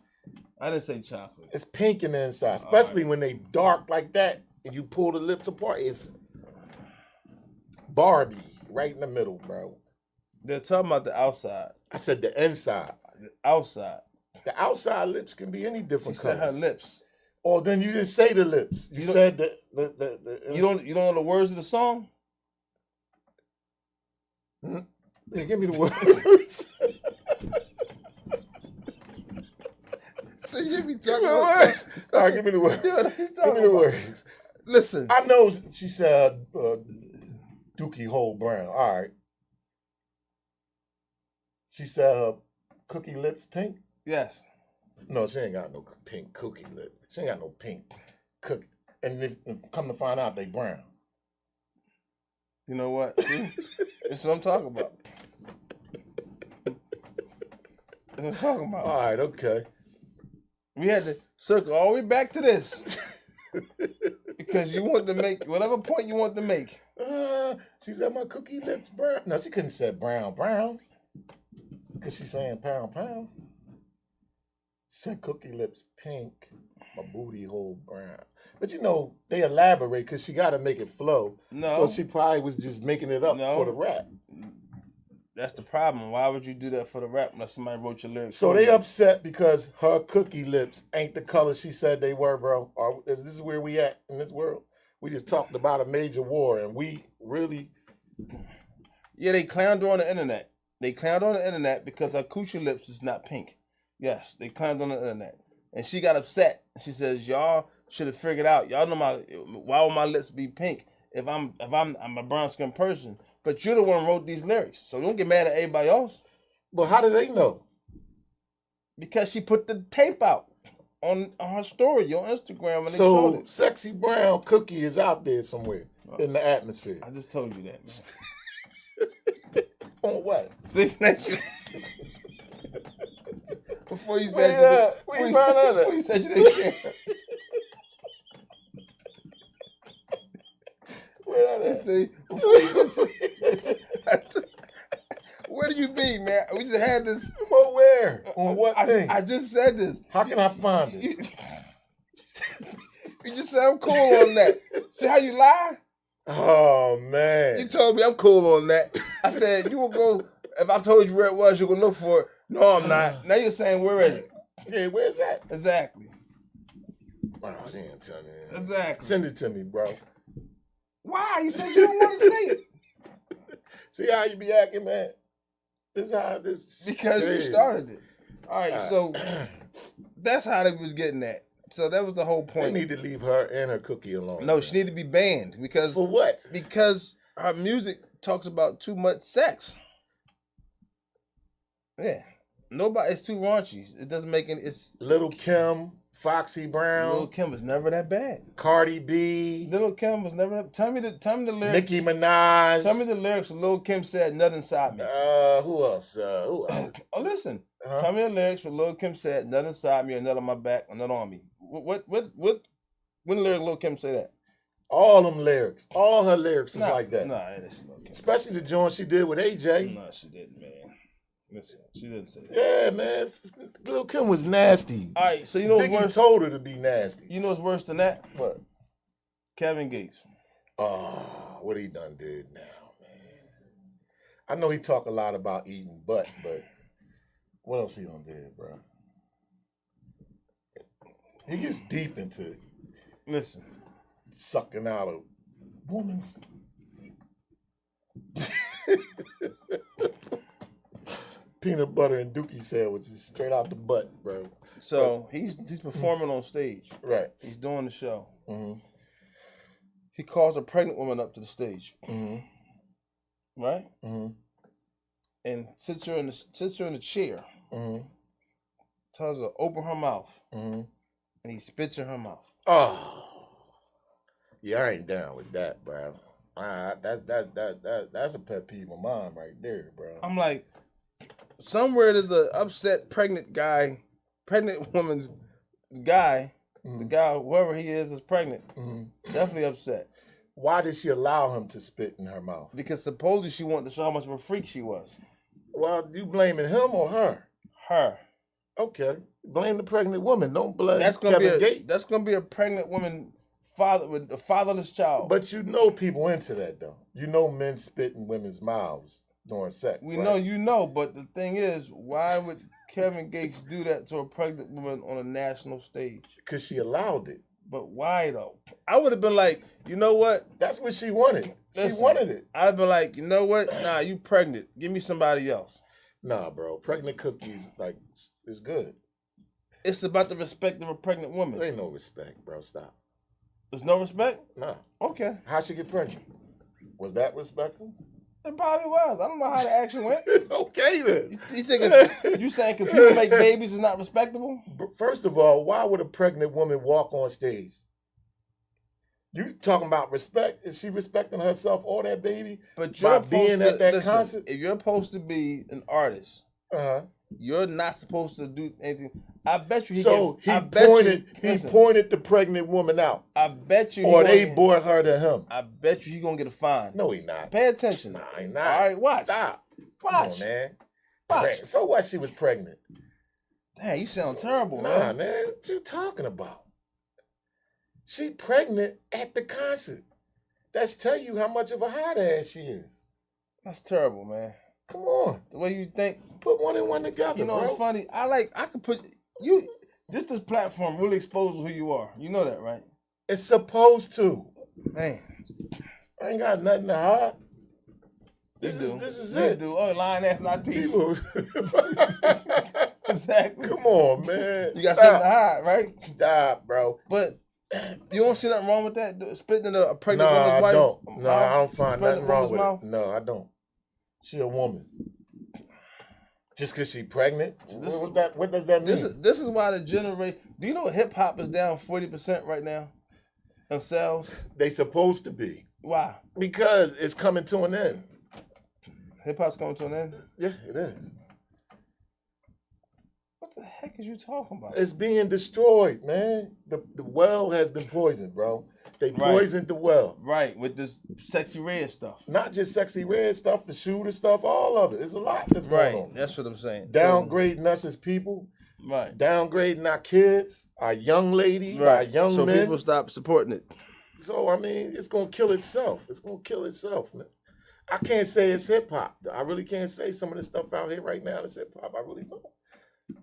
I didn't say chocolate. It's pink in the inside, especially when they dark like that and you pull the lips apart. It's Barbie right in the middle, bro. They're talking about the outside. I said the inside. The outside. The outside lips can be any different color. She said her lips. Or then you didn't say the lips. You said the You don't know the words of the song? Yeah, give me the words. So you be talking about all right, give me the words. Give me the words. Listen. I know she said Dookie Hole Brown. All right. She said cookie lips pink? Yes. No, she ain't got no pink cookie lip. She ain't got no pink cookie. And if come to find out, they brown. You know what? See? That's what I'm talking about. That's what I'm talking about. All right, okay. We had to circle all the way back to this. Because you want to make whatever point you want to make. She said my cookie lips brown. No, she couldn't have said brown. Because she's saying pound. She said cookie lips pink, my booty hole brown. But they elaborate because she got to make it flow. No. So she probably was just making it up for the rap. That's the problem. Why would you do that for the rap unless somebody wrote your lyrics? So they upset because her cookie lips ain't the color she said they were, bro. This is where we at in this world. We just talked about a major war, and we really. Yeah, they clowned her on the internet. They clowned on the internet because her coochie lips is not pink. Yes, they clowned on the internet, and she got upset. She says, "Y'all should have figured out. Y'all know why would my lips be pink if I'm a brown skinned person? But you're the one who wrote these lyrics, so don't get mad at everybody else." But how do they know? Because she put the tape out on her story on Instagram when they showed it. So Sexy Brown Cookie is out there somewhere in the atmosphere. I just told you that, man. On what? See, before you said you didn't care. Where that See, where do you be, man? We just had this. Well, where? On what thing? I just said this. How can I find it? You just said I'm cool on that. See how you lie? Oh, man. You told me I'm cool on that. I said, you will go, if I told you where it was, you would look for it. No, I'm not. Now you're saying, where is it? Yeah, where's that? Exactly. Oh, damn, tell me. Exactly. Send it to me, bro. Why? You said you don't want to see it. See how you be acting, man? This how this. Because you started it. All right, so that's how they was getting at. So that was the whole point. They need to leave her and her cookie alone. No, she need to be banned because for what? Because her music talks about too much sex. Yeah, nobody. It's too raunchy. It doesn't make any. It's Little Kim, Foxy Brown. Little Kim was never that bad. Cardi B. Little Kim was never. Tell me the lyrics. Nicki Minaj. Tell me the lyrics. Lil Kim said, "Nothing inside me." Who else? Who else? Oh, listen. Tell me the lyrics where Lil Kim said, "Nothing inside me, or nut on my back, or nut on me." What? When lyric Lil Kim say that? All them lyrics. All her lyrics was like that. Nah, it's Lil Kim. Especially the joint she did with AJ. No, she didn't, man. Listen, she didn't say that. Yeah, man. Lil Kim was nasty. All right, so you know what's worse? Told her to be nasty. You know what's worse than that? What? Kevin Gates. Oh, what he done did now, man. I know he talk a lot about eating butt, but what else he done did, bro? He gets deep into it. Listen. Sucking out a woman's peanut butter and dookie sandwiches straight out the butt, bro. So he's performing on stage. Right. He's doing the show. Mm-hmm. He calls a pregnant woman up to the stage. Mm-hmm. Right? Mm-hmm. And sits her in the chair. Mm-hmm. Tells her to open her mouth. Mm-hmm. And he spits in her mouth. Oh. Yeah, I ain't down with that, bro. That's a pet peeve of mine right there, bro. I'm like, somewhere there's a upset pregnant woman's guy. Mm-hmm. The guy, whoever he is pregnant. Mm-hmm. Definitely upset. Why did she allow him to spit in her mouth? Because supposedly she wanted to show how much of a freak she was. Well, you blaming him or her? Her. Okay. Blame the pregnant woman. Don't blame Kevin Gates. That's gonna be a pregnant woman with a fatherless child. But you know people into that though. You know men spit in women's mouths during sex. We know, but the thing is, why would Kevin Gates do that to a pregnant woman on a national stage? Because she allowed it. But why though? I would have been like, you know what? That's what she wanted. Listen, she wanted it. I'd be like, you know what? Nah, you pregnant. Give me somebody else. Nah, bro. Pregnant cookies, like, it's good. It's about the respect of a pregnant woman. There ain't no respect, bro. Stop. There's no respect? No. Okay. How'd she get pregnant? Was that respectful? It probably was. I don't know how the action went. Okay, then. You think you saying because people make babies is not respectable? First of all, why would a pregnant woman walk on stage? You talking about respect? Is she respecting herself or that baby? But you're by being at that concert? If you're supposed to be an artist, you're not supposed to do anything. I bet you he pointed the pregnant woman out. I bet you or they brought her to him. I bet you he gonna get a fine. No, he not. Pay attention. Nah, he not. All right, watch. Stop. Watch. Come on, man. Watch. So what? She was pregnant. Damn, you sound terrible, man. Nah, man. What you talking about? She pregnant at the concert. That's tell you how much of a hot ass she is. That's terrible, man. Come on. The way you think. Put one and one together, you know bro. What's funny? I could put you. This platform really exposes who you are. You know that, right? It's supposed to. Man. I ain't got nothing to hide. This is you it. do. Oh, lying ass Lateef. People. Exactly. Come on, man. You got something to hide, right? Stop, bro. But you don't see nothing wrong with that? Spitting in a pregnant woman's wife? No, I don't find nothing wrong with it. No, I don't. She a woman. Just because she pregnant? What does that mean? This is why the generation... Do you know hip hop is down 40% right now in sales? They supposed to be. Why? Because it's coming to an end. Hip hop's coming to an end? Yeah, it is. What the heck is you talking about? It's being destroyed, man. The well has been poisoned, bro. They poisoned the well. Right, with this sexy red stuff. Not just sexy red stuff, the shooter stuff, all of it. There's a lot that's going on. Right, that's what I'm saying. Downgrading us as people. Right. Downgrading our kids, our young ladies, our young men. So people stop supporting it. So, I mean, it's going to kill itself. It's going to kill itself, man. I can't say it's hip-hop. I really can't say some of this stuff out here right now is hip-hop. I really don't.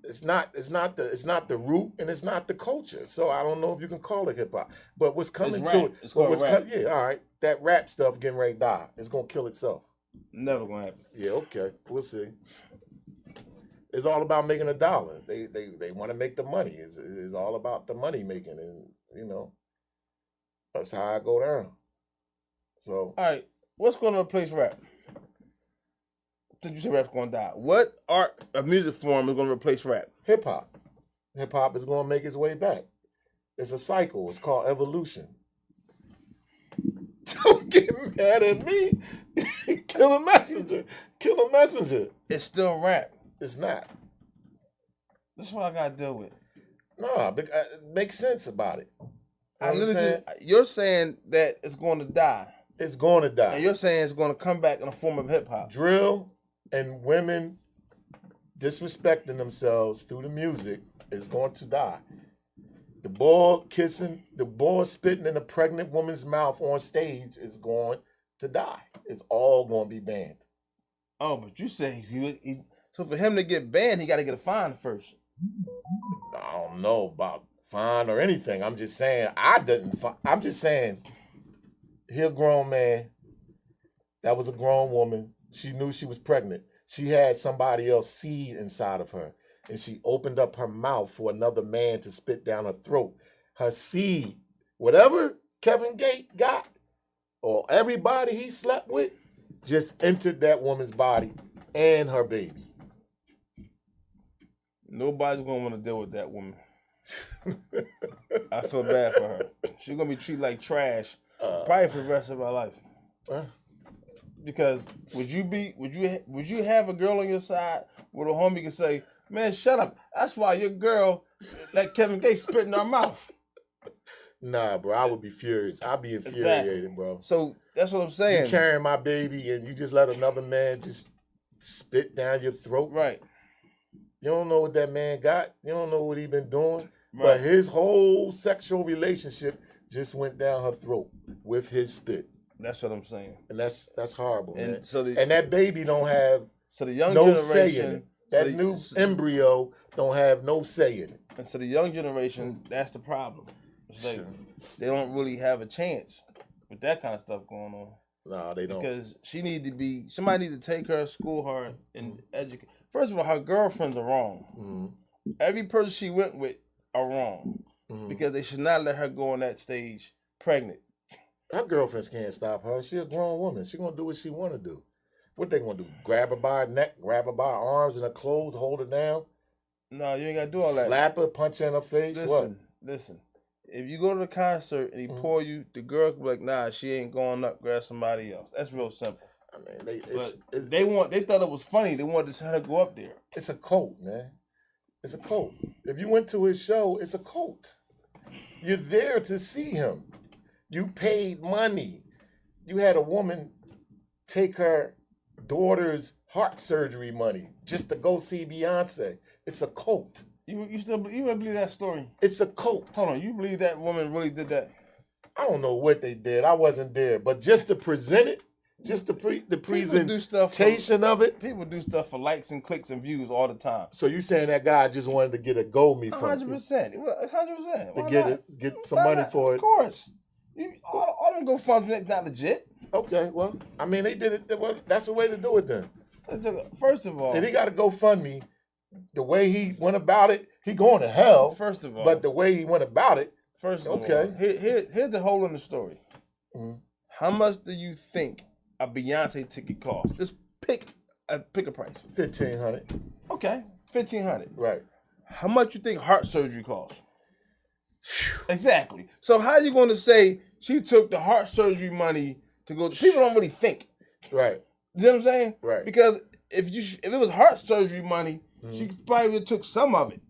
It's not the root and it's not the culture. So I don't know if you can call it hip hop. But what's coming to it? It's called rap. Yeah, all right. That rap stuff getting ready to die. It's gonna kill itself. Never gonna happen. Yeah, okay. We'll see. It's all about making a dollar. They want to make the money. It's all about the money making, and you know, that's how I go down. So all right, what's gonna replace rap? Did you say rap's gonna die? What art or music form is gonna replace rap? Hip hop. Hip hop is gonna make its way back. It's a cycle. It's called evolution. Don't get mad at me. Kill a messenger. Kill a messenger. It's still rap. It's not. This is what I gotta deal with. Nah, make sense about it. You're saying that it's going to die. It's going to die. And you're saying it's going to come back in the form of hip hop. Drill and women disrespecting themselves through the music is going to die. The boy spitting in a pregnant woman's mouth on stage is going to die. It's all going to be banned. Oh, but you say so for him to get banned, he got to get a fine first. I don't know about fine or anything. I'm just saying I'm just saying he a grown man. That was a grown woman. She knew she was pregnant. She had somebody else's seed inside of her. And she opened up her mouth for another man to spit down her throat. Her seed, whatever Kevin Gates got, or everybody he slept with, just entered that woman's body and her baby. Nobody's going to want to deal with that woman. I feel bad for her. She's going to be treated like trash, probably for the rest of her life. Because would you have a girl on your side where the homie can say, man, shut up. That's why your girl let Kevin Gates spit in her mouth. Nah, bro, I would be furious. I'd be infuriated, bro. So that's what I'm saying. You carrying my baby and you just let another man just spit down your throat. Right. You don't know what that man got. You don't know what he been doing. Right. But his whole sexual relationship just went down her throat with his spit. That's what I'm saying. And that's horrible, and man. So and that baby don't have the young no generation, say in it. That new embryo don't have no say in it. And so the young generation, that's the problem. It's like they don't really have a chance with that kind of stuff going on. No, they don't. Because somebody need to take her, school her, and educate. First of all, her girlfriends are wrong. Mm-hmm. Every person she went with are wrong. Mm-hmm. Because they should not let her go on that stage pregnant. Her girlfriends can't stop her. She a grown woman. She gonna do what she wanna do. What they gonna do? Grab her by her neck, grab her by her arms and her clothes, hold her down? No, you ain't gotta do all that. Slap her, punch her in her face. Listen. If you go to the concert and he pour you, the girl can be like, nah, she ain't going up, grab somebody else. That's real simple. I mean, they thought it was funny. They wanted to her to go up there. It's a cult, man. It's a cult. If you went to his show, it's a cult. You're there to see him. You paid money. You had a woman take her daughter's heart surgery money just to go see Beyonce. It's a cult. You believe that story? It's a cult. Hold on, you believe that woman really did that? I don't know what they did. I wasn't there, but just to present it, just the presentation of it. People do stuff for likes and clicks and views all the time. So you saying that guy just wanted to get a gold me from 100%. 100%. To get some money for it. Of course. All them GoFundMe not legit. Okay, well, I mean, they did it. Well, that's the way to do it then. First of all, if he got to GoFundMe, the way he went about it, he going to hell. First of all, but the way he went about it, here's the whole in the story. Mm-hmm. How much do you think a Beyonce ticket costs? Just pick a price. $1,500. Okay, $1,500. Right. How much you think heart surgery costs? Exactly. So how are you going to say she took the heart surgery money to go? People don't really think. Right. You know what I'm saying? Right. Because if it was heart surgery money, she probably would have took some of it.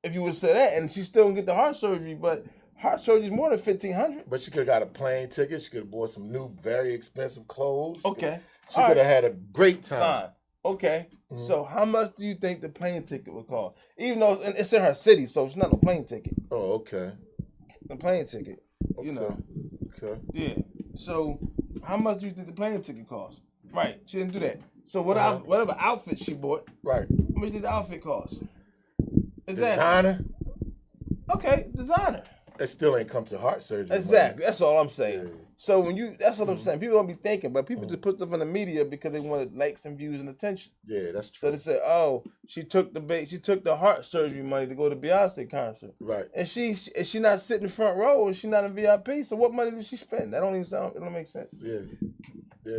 If you would have said that, and she still don't get the heart surgery, but heart surgery is more than $1,500. But she could have got a plane ticket. She could have bought some new, very expensive clothes. Okay. She could have had a great time. Fine. Okay. Mm-hmm. So how much do you think the plane ticket would cost? Even though it's in her city, so it's not a plane ticket. Oh, okay. The plane ticket. Okay. You know. Okay. Yeah. So how much do you think the plane ticket cost? Right. She didn't do that. So whatever outfit she bought. Right. How much did the outfit cost? Exactly. Designer. Okay, designer. It still ain't come to heart surgery. Exactly. That's all I'm saying. Yeah. So that's what I'm saying. People don't be thinking, but people just put stuff in the media because they want likes and views and attention. Yeah, that's true. So they say, "Oh, she took the heart surgery money to go to Beyonce concert." Right. And she not sitting front row and she not in VIP. So what money did she spend? That don't even sound. It don't make sense. Yeah. Yeah.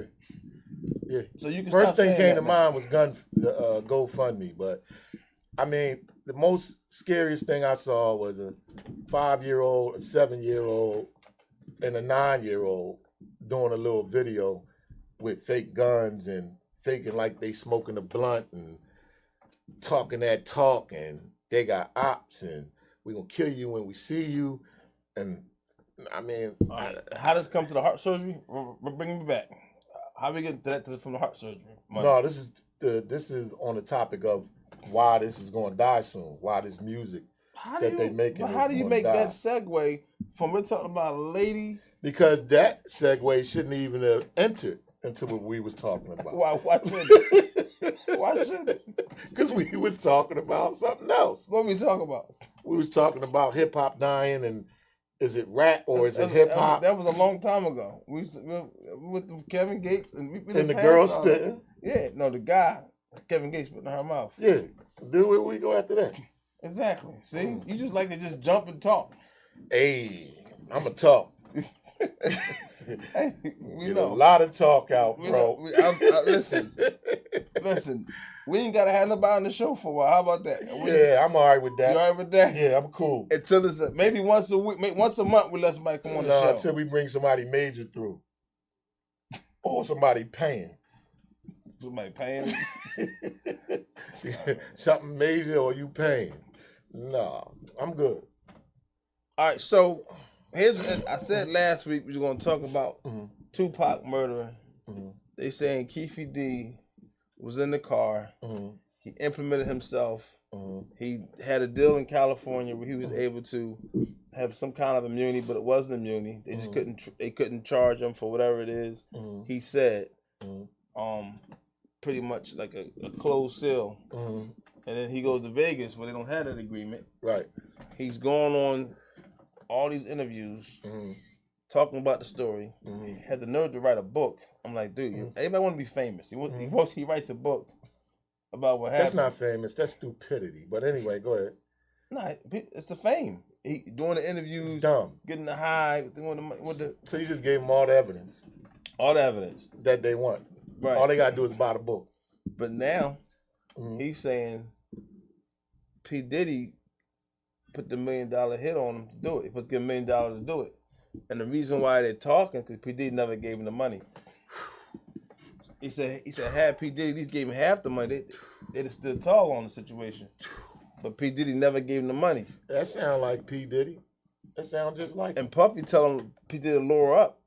Yeah. So you can first thing came to mind was GoFundMe, but I mean the most scariest thing I saw was a 5-year-old, a 7-year-old, and a 9-year-old doing a little video with fake guns and faking like they smoking a blunt and talking that talk and they got ops and we gonna kill you when we see you. And I mean, how does it come to the heart surgery? Bring me back. How we get that from the heart surgery money? No, this is on the topic of why this is going to die soon. Why this music they making? But how do you make that segue from we're talking about a lady? Because that segue shouldn't even have entered into what we was talking about. Why shouldn't it? Why shouldn't it? Because we was talking about something else. What we talking about? We was talking about hip hop dying and is it rap or is it hip hop? That was a long time ago. We with Kevin Gates and the girl spitting. Yeah, no, the guy Kevin Gates put in her mouth. Yeah, do it. We go after that. Exactly. See, you just like to just jump and talk. Hey, I'ma talk. Hey, Get a lot of talk out, bro. Listen. We ain't gotta have nobody on the show for a while. How about that? Yeah, I'm all right with that. You all right with that? Yeah, I'm cool. Until it's maybe once a week, once a month, we let somebody come on the show. Until we bring somebody major through, or somebody paying. Somebody paying? Something major or you paying? No, I'm good. All right, so I said last week we were going to talk about Tupac murdering. Mm-hmm. They saying Keefe D was in the car. Mm-hmm. He implemented himself. Mm-hmm. He had a deal in California where he was able to have some kind of immunity, but it wasn't immunity. They just couldn't charge him for whatever it is. Mm-hmm. He said, pretty much like a closed seal. Mm-hmm. And then he goes to Vegas where they don't have that agreement. Right. He's going on all these interviews, talking about the story. He had the nerve to write a book. I'm like, dude, everybody want to be famous. He writes a book about what happened. That's not famous. That's stupidity. But anyway, go ahead. Nah, it's the fame. He doing the interviews, it's dumb, getting the high. So you just gave them all the evidence. All the evidence that they want. Right. All they gotta do is buy the book. But now he's saying P. Diddy put the $1 million hit on him to do it. He supposed to give $1 million to do it. And the reason why they're talking, because P. Diddy never gave him the money. He said had P. Diddy at least gave him half the money, they'd have stood tall on the situation. But P. Diddy never gave him the money. That sound like P. Diddy. That sound just like And Puffy tell him P. Diddy to lower up.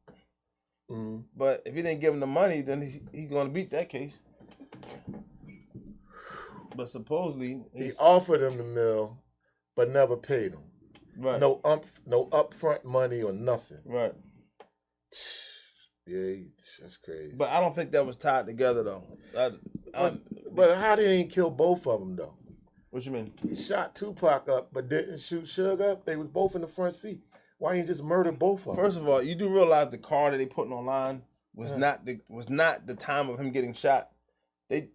But if he didn't give him the money, then he's going to beat that case. But supposedly he offered him the mill, but never paid him. Right. No upfront money or nothing. Right. Yeah, that's crazy. But I don't think that was tied together though. But how did he kill both of them though? What you mean? He shot Tupac up, but didn't shoot Suge up. They was both in the front seat Why you just murder both of them? First of all, you do realize the car that they putting online was not the time of him getting shot.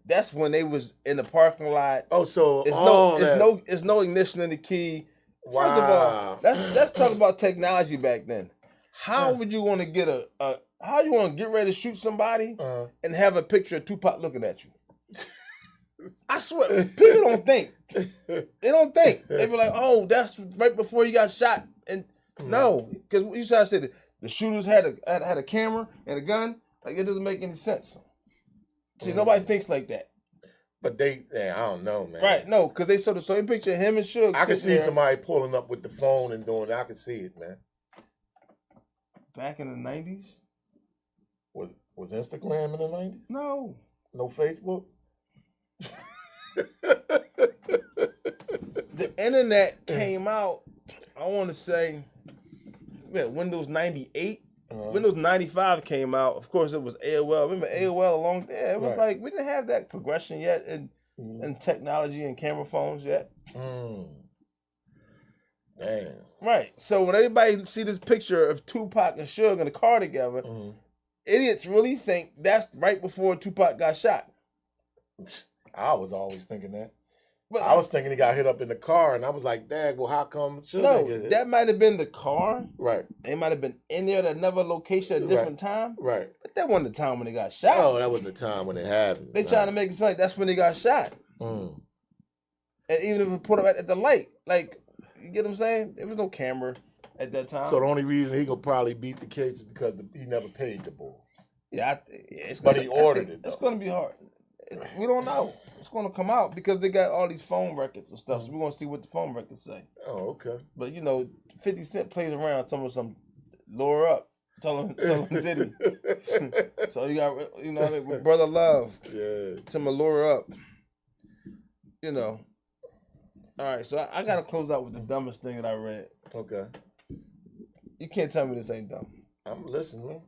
That's when they was in the parking lot. Oh, so it's no ignition in the key. Wow. First of all, let's talk about technology back then. How would you want to get how you want to get ready to shoot somebody and have a picture of Tupac looking at you? I swear, people don't think. They don't think. They be like, "Oh, that's right before he got shot." And no, because you try to say the shooters had a camera and a gun. Like, it doesn't make any sense. See, nobody thinks like that. But I don't know, man. Right? No, because they saw the same picture of him and Suge. I can see somebody pulling up with the phone and doing it. I can see it, man. Back in the 90s? Was Instagram in the 90s? No. No Facebook? The internet came out, I want to say, Windows 98. Windows 95 came out. Of course, it was AOL. Remember AOL along there? It was like, we didn't have that progression yet in technology and camera phones yet. Damn. Right. So when everybody see this picture of Tupac and Suge in the car together, idiots really think that's right before Tupac got shot. I was always thinking that. But I was thinking he got hit up in the car, and I was like, "Dad, well, how come?" No, that might have been the car. Right. They might have been in there at another location at a different time. Right. But that wasn't the time when they got shot. Oh, that wasn't the time when it happened. They trying to make it sound like that's when they got shot. And even if we put them at the light, like, you get what I'm saying? There was no camera at that time. So the only reason he could probably beat the case is because he never paid the bull. Yeah, but he ordered it. It's going to be hard. We don't know. It's going to come out because they got all these phone records and stuff. So we're going to see what the phone records say. Oh, okay. But, 50 Cent plays around, some lure up. Tell him Diddy. So you got, Brother Love. Yeah. Some lure up. All right, so I got to close out with the dumbest thing that I read. Okay. You can't tell me this ain't dumb. I'm listening.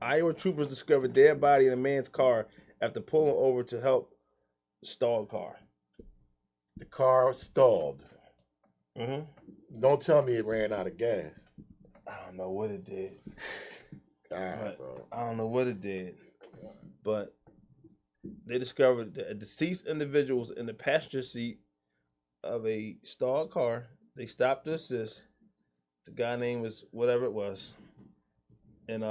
Iowa troopers discovered dead body in a man's car after pulling over to help stalled car. The car stalled. Don't tell me it ran out of gas. I don't know what it did. Bro. I don't know what it did. But they discovered that a deceased individual was in the passenger seat of a stalled car. They stopped to assist. The guy name was whatever it was. And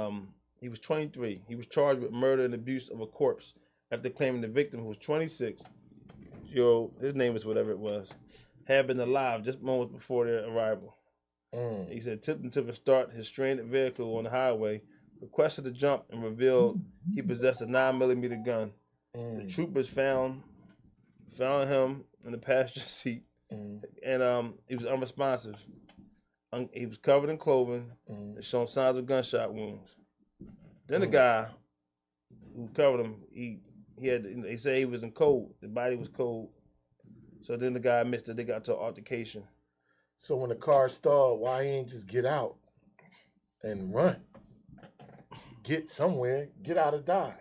he was 23. He was charged with murder and abuse of a corpse after claiming the victim, who was 26-year-old, his name is whatever it was, had been alive just moments before their arrival. He said attempting to start his stranded vehicle on the highway, requested to jump, and revealed he possessed a 9mm gun. The troopers found him in the passenger seat, and he was unresponsive. He was covered in clothing and showing signs of gunshot wounds. Then the guy who covered him, they say he was in cold. The body was cold. So then the guy admits that they got to an altercation. So when the car stalled, why he ain't just get out and run? Get somewhere. Get out of Dodge.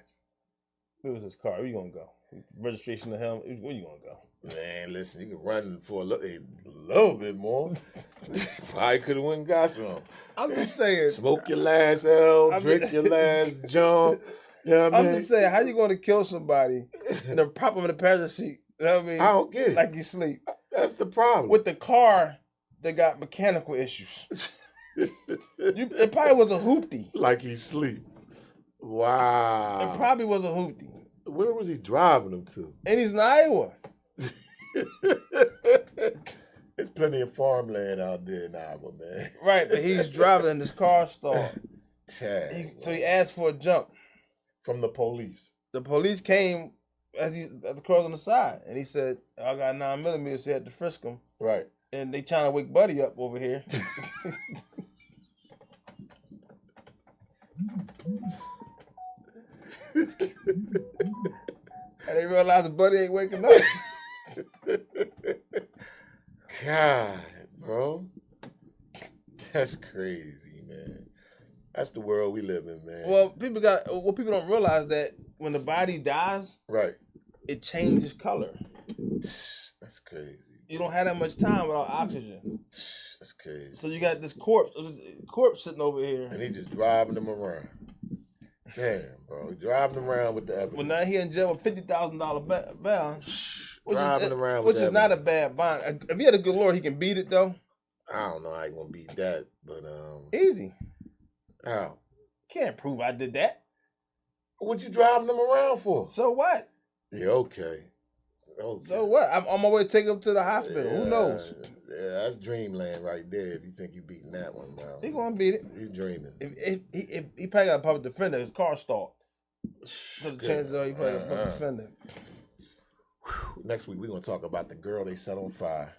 Where was his car? Where you gonna go? Registration to him. Where you gonna go? Man, listen, you can run for a little bit more. Probably could have went and got some. I'm just saying. Smoke your last L, drink your last jump. You know what I mean? I'm just saying, how you going to kill somebody and then prop him in the passenger seat? You know what I mean? I don't get it. Like you sleep. That's the problem. With the car, they got mechanical issues. It probably was a hoopty. Like he sleep. Wow. It probably was a hoopty. Where was he driving him to? And he's in Iowa. There's plenty of farmland out there in Iowa, man. Right, but he's driving and his car stalled. So he asked for a jump. From the police. The police came at the cross on the side, and he said, I got 9mm, so he had to frisk him. Right. And they trying to wake Buddy up over here. And they realized Buddy ain't waking up. God, bro. That's crazy, man. That's the world we live in, man. Well, people don't realize that when the body dies, right, it changes color. That's crazy. You don't have that much time without oxygen. That's crazy. So you got this corpse sitting over here. And he just driving them around. Damn, bro. Driving them around with the evidence. Well, now he in jail with $50,000 bail. Driving around which with is not a bad bond. If he had a good lawyer, he can beat it, though. I don't know how he gonna beat that, but easy. How? Can't prove I did that. What you driving them around for? So what? Yeah, okay. So what? I'm on my way to take him to the hospital. Yeah, who knows? Yeah, that's dreamland right there. If you think you beating that one, bro. He gonna beat it. You dreaming. If he probably got a public defender, his car stalled. So the chances are he probably got a public defender. Next week we're gonna talk about the girl they set on fire.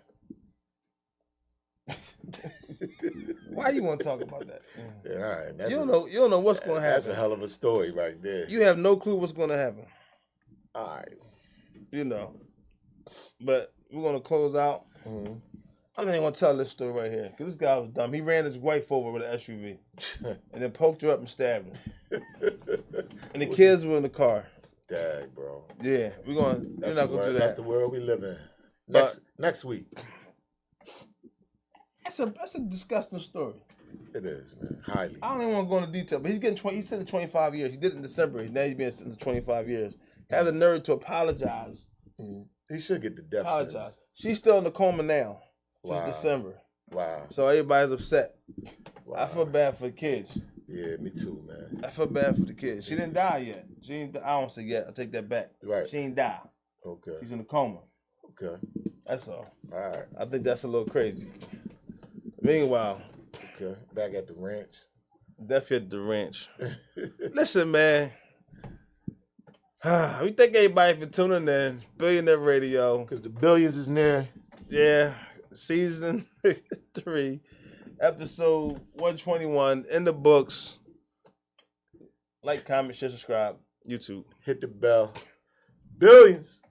Why you want to talk about that? Yeah, all right. You don't know what's gonna happen. That's a hell of a story right there. You have no clue what's gonna happen. All right. You know. But we're gonna close out. Mm-hmm. I don't even want to tell this story right here because this guy was dumb. He ran his wife over with an SUV and then poked her up and stabbed her. And the kids were in the car. Dag, bro. Yeah, we're not gonna do that. That's the world we live in. Next week. That's a disgusting story. It is, man. Highly. I don't even want to go into detail, but he's sentenced 25 years. He did it in December. Now he's being sentenced 25 years. Has the nerve to apologize. Mm-hmm. He should get the death sentence. She's still in the coma now. Wow. Since December. Wow. So everybody's upset. Wow. I feel bad for the kids. Yeah, me too, man. I feel bad for the kids. She didn't die yet. I don't say yet. I'll take that back. Right. She ain't die. Okay. She's in a coma. Okay. That's all. All right. I think that's a little crazy. Meanwhile. Okay. Back at the ranch. Definitely at the ranch. Listen, man. We thank everybody for tuning in. Billionaire Radio. Because the billions is near. Yeah. Season 3. Episode 121 in the books. Like, comment, share, subscribe. YouTube. Hit the bell. Billions.